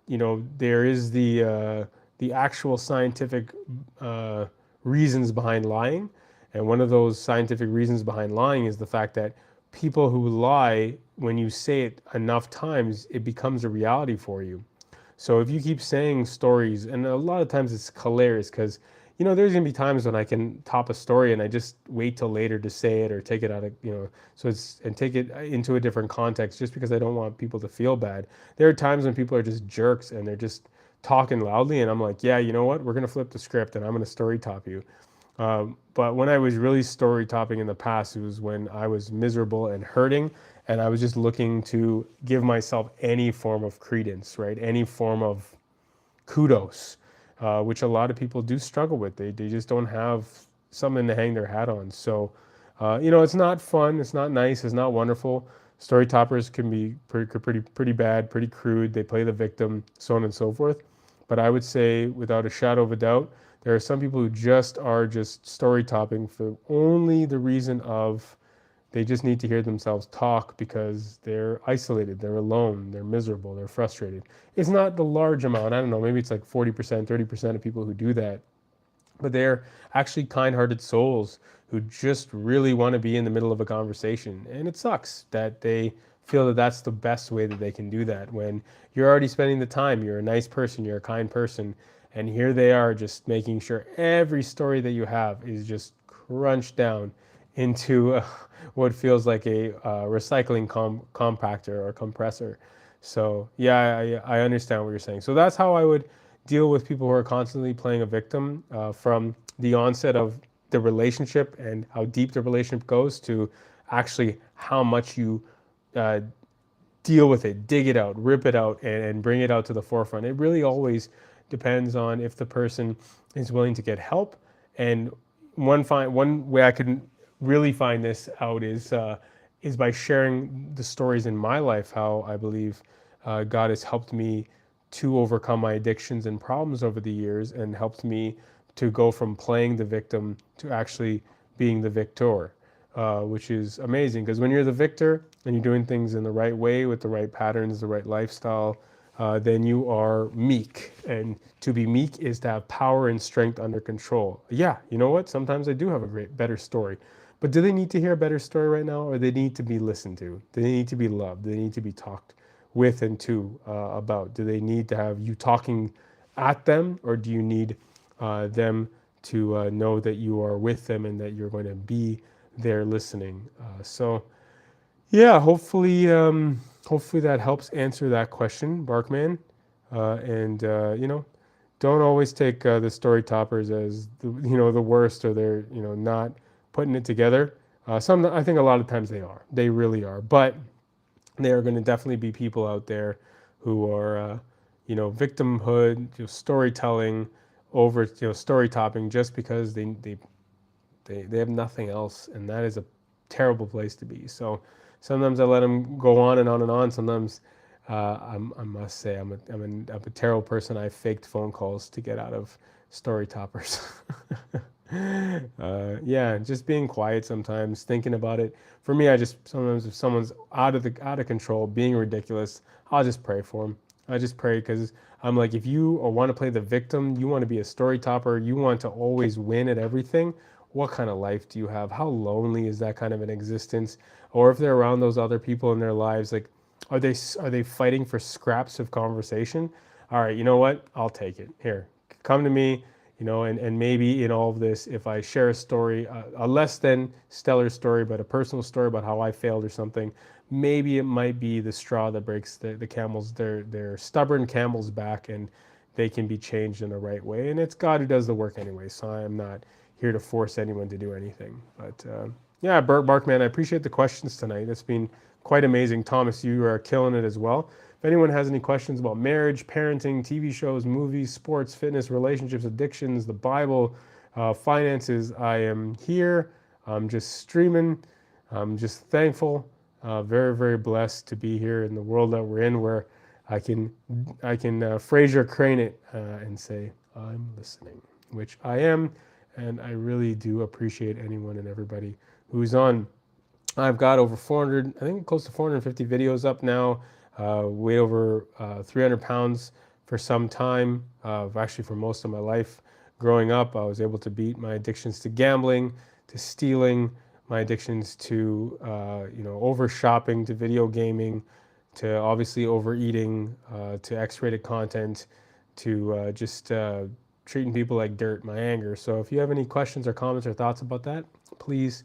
there is the actual scientific reasons behind lying. And one of those scientific reasons behind lying is the fact that people who lie, when you say it enough times, it becomes a reality for you. So if you keep saying stories, and a lot of times it's hilarious because, there's going to be times when I can top a story and I just wait till later to say it or take it out of, and take it into a different context just because I don't want people to feel bad. There are times when people are just jerks and they're just talking loudly, and I'm like, yeah, you know what? We're going to flip the script and I'm going to story top you. But when I was really story topping in the past, it was when I was miserable and hurting, and I was just looking to give myself any form of credence, right? Any form of kudos, which a lot of people do struggle with. They just don't have something to hang their hat on. So, it's not fun. It's not nice. It's not wonderful. Story toppers can be pretty bad, pretty crude. They play the victim, so on and so forth. But I would say, without a shadow of a doubt, there are some people who are just story topping for only the reason of they just need to hear themselves talk because they're isolated, they're alone, they're miserable, they're frustrated. It's not the large amount. I don't know, maybe it's like 40%, 30% of people who do that. But they're actually kind-hearted souls who just really want to be in the middle of a conversation. And it sucks that they feel that that's the best way that they can do that when you're already spending the time. You're a nice person, you're a kind person, and here they are just making sure every story that you have is just crunched down into what feels like a recycling compactor or compressor. So yeah, I understand what you're saying. So that's how I would deal with people who are constantly playing a victim, from the onset of the relationship and how deep the relationship goes to actually how much you deal with it, dig it out, rip it out, and bring it out to the forefront. It really always depends on if the person is willing to get help. And one way I can really find this out is by sharing the stories in my life, how I believe God has helped me to overcome my addictions and problems over the years, and helped me to go from playing the victim to actually being the victor, which is amazing. Because when you're the victor and you're doing things in the right way with the right patterns, the right lifestyle, then you are meek. And to be meek is to have power and strength under control. Yeah, you know what? Sometimes I do have a better story. But do they need to hear a better story right now, or they need to be listened to? Do they need to be loved? Do they need to be talked with and to about? Do they need to have you talking at them, or do you need them to know that you are with them and that you're going to be there listening? So yeah, hopefully that helps answer that question, Barkman. And don't always take the story toppers as the worst, or they're not putting it together. Some I think a lot of times they are. They really are. But there are going to definitely be people out there who are victimhood, storytelling over story topping just because they have nothing else, and that is a terrible place to be. So sometimes I let them go on and on and on. Sometimes I must say I'm a terrible person. I faked phone calls to get out of story toppers. Yeah, just being quiet sometimes, thinking about it. For me, I just sometimes if someone's out of control, being ridiculous, I'll just pray for them. I just pray because I'm like, if you want to play the victim, you want to be a story topper, you want to always win at everything. What kind of life do you have? How lonely is that kind of an existence? Or if they're around those other people in their lives, like, are they fighting for scraps of conversation? All right, you know what? I'll take it. Here, come to me, and maybe in all of this, if I share a story, a less than stellar story, but a personal story about how I failed or something, maybe it might be the straw that breaks the camel's, their stubborn camel's back, and they can be changed in the right way. And it's God who does the work anyway, so I'm not here to force anyone to do anything. But yeah, Bert Barkman, I appreciate the questions tonight. It's been quite amazing. Thomas, you are killing it as well. If anyone has any questions about marriage, parenting, TV shows, movies, sports, fitness, relationships, addictions, the Bible, finances, I am here. I'm just streaming. I'm just thankful, very, very blessed to be here in the world that we're in, where I can Fraser crane it and say, I'm listening, which I am. And I really do appreciate anyone and everybody who's on. I've got over 400, I think close to 450 videos up now, way over 300 pounds for some time. Actually, for most of my life growing up, I was able to beat my addictions to gambling, to stealing, my addictions to over shopping, to video gaming, to obviously overeating, to X-rated content, to just treating people like dirt, my anger. So if you have any questions or comments or thoughts about that, please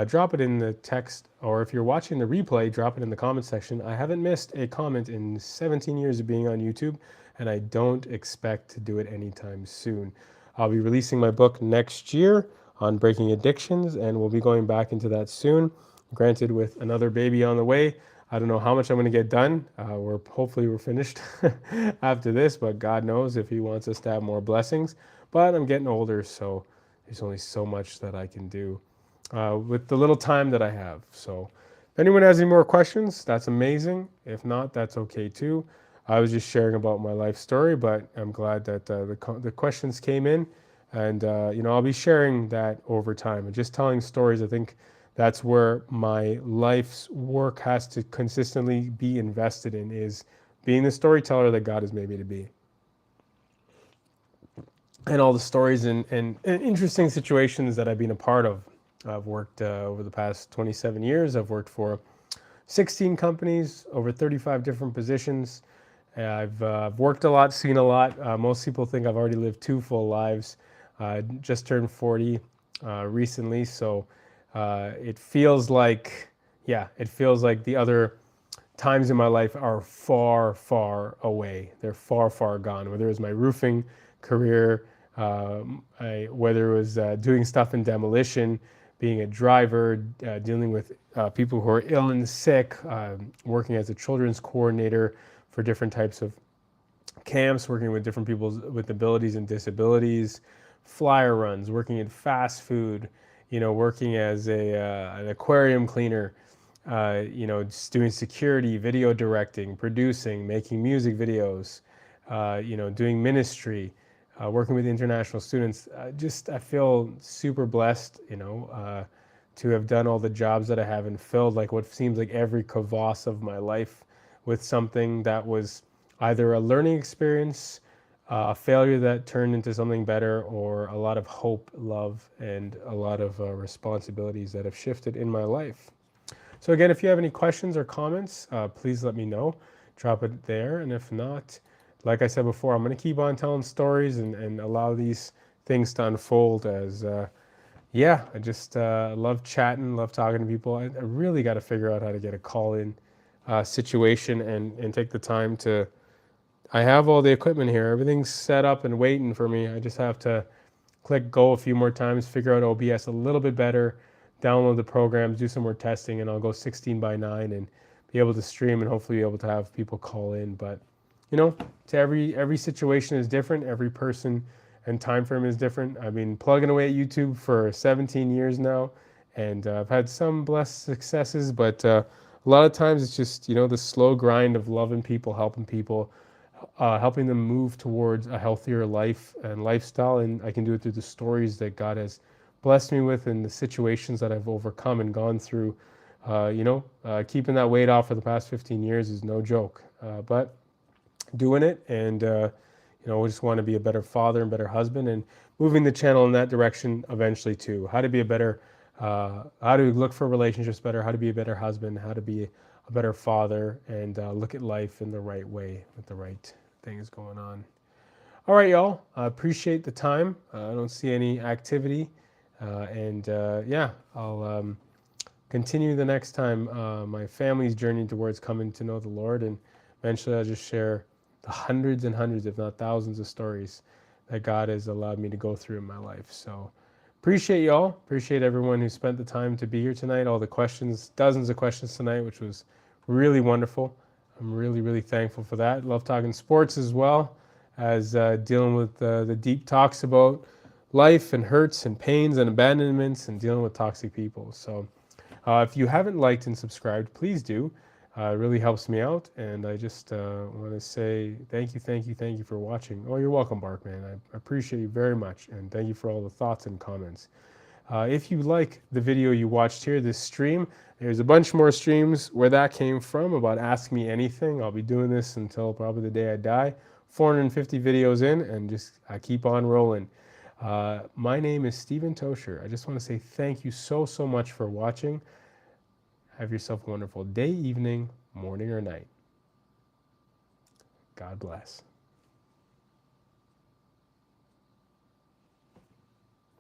drop it in the text, or if you're watching the replay, drop it in the comment section. I haven't missed a comment in 17 years of being on YouTube, and I don't expect to do it anytime soon. I'll be releasing my book next year on breaking addictions, and we'll be going back into that soon. Granted, with another baby on the way, I don't know how much I'm going to get done. Hopefully we're finished after this, but God knows if He wants us to have more blessings. But I'm getting older, so there's only so much that I can do with the little time that I have. So if anyone has any more questions, that's amazing. If not, that's okay too. I was just sharing about my life story, but I'm glad that the questions came in, and I'll be sharing that over time and just telling stories. I think that's where my life's work has to consistently be invested in, is being the storyteller that God has made me to be. And all the stories and interesting situations that I've been a part of. I've worked over the past 27 years. I've worked for 16 companies, over 35 different positions. I've worked a lot, seen a lot. Most people think I've already lived 2 full lives. Just turned 40 recently, so it feels like the other times in my life are far, far away. They're far, far gone. Whether it was my roofing career, whether it was doing stuff in demolition, being a driver, dealing with people who are ill and sick, working as a children's coordinator for different types of camps, working with different people with abilities and disabilities, flyer runs, working in fast food, working as an aquarium cleaner, just doing security, video directing, producing, making music videos, doing ministry, working with international students. I feel super blessed, to have done all the jobs that I have and filled like what seems like every crevasse of my life with something that was either a learning experience, a failure that turned into something better, or a lot of hope, love, and a lot of responsibilities that have shifted in my life. So again, if you have any questions or comments, please let me know. Drop it there. And if not, like I said before, I'm going to keep on telling stories and allow these things to unfold as, I just love chatting, love talking to people. I really got to figure out how to get a call-in situation and take the time to. I have all the equipment here. Everything's set up and waiting for me. I just have to click go a few more times, figure out OBS a little bit better, download the programs, do some more testing, and I'll go 16:9 and be able to stream and hopefully be able to have people call in. But to every situation is different. Every person and time frame is different. I've been plugging away at YouTube for 17 years now, and I've had some blessed successes, but a lot of times it's just the slow grind of loving people, helping them move towards a healthier life and lifestyle. And I can do it through the stories that God has blessed me with and the situations that I've overcome and gone through. Keeping that weight off for the past 15 years is no joke, but doing it. And, we just want to be a better father and better husband, and moving the channel in that direction eventually too. How to look for relationships better, how to be a better husband, how to be a better father, and look at life in the right way with the right things going on. All right, y'all. I appreciate the time. I don't see any activity. I'll continue the next time my family's journey towards coming to know the Lord. And eventually I'll just share the hundreds and hundreds, if not thousands of stories that God has allowed me to go through in my life. So appreciate y'all. Appreciate everyone who spent the time to be here tonight. All the questions, dozens of questions tonight, which was really wonderful. I'm really, really thankful for that. Love talking sports as well as dealing with the deep talks about life and hurts and pains and abandonments and dealing with toxic people. So if you haven't liked and subscribed, please do. It really helps me out. And I just want to say thank you for watching. Oh, you're welcome, Barkman. I appreciate you very much. And thank you for all the thoughts and comments. If you like the video you watched here, this stream, there's a bunch more streams where that came from about Ask Me Anything. I'll be doing this until probably the day I die. 450 videos in, and I keep on rolling. My name is Stephen Tocher. I just want to say thank you so much for watching. Have yourself a wonderful day, evening, morning, or night. God bless.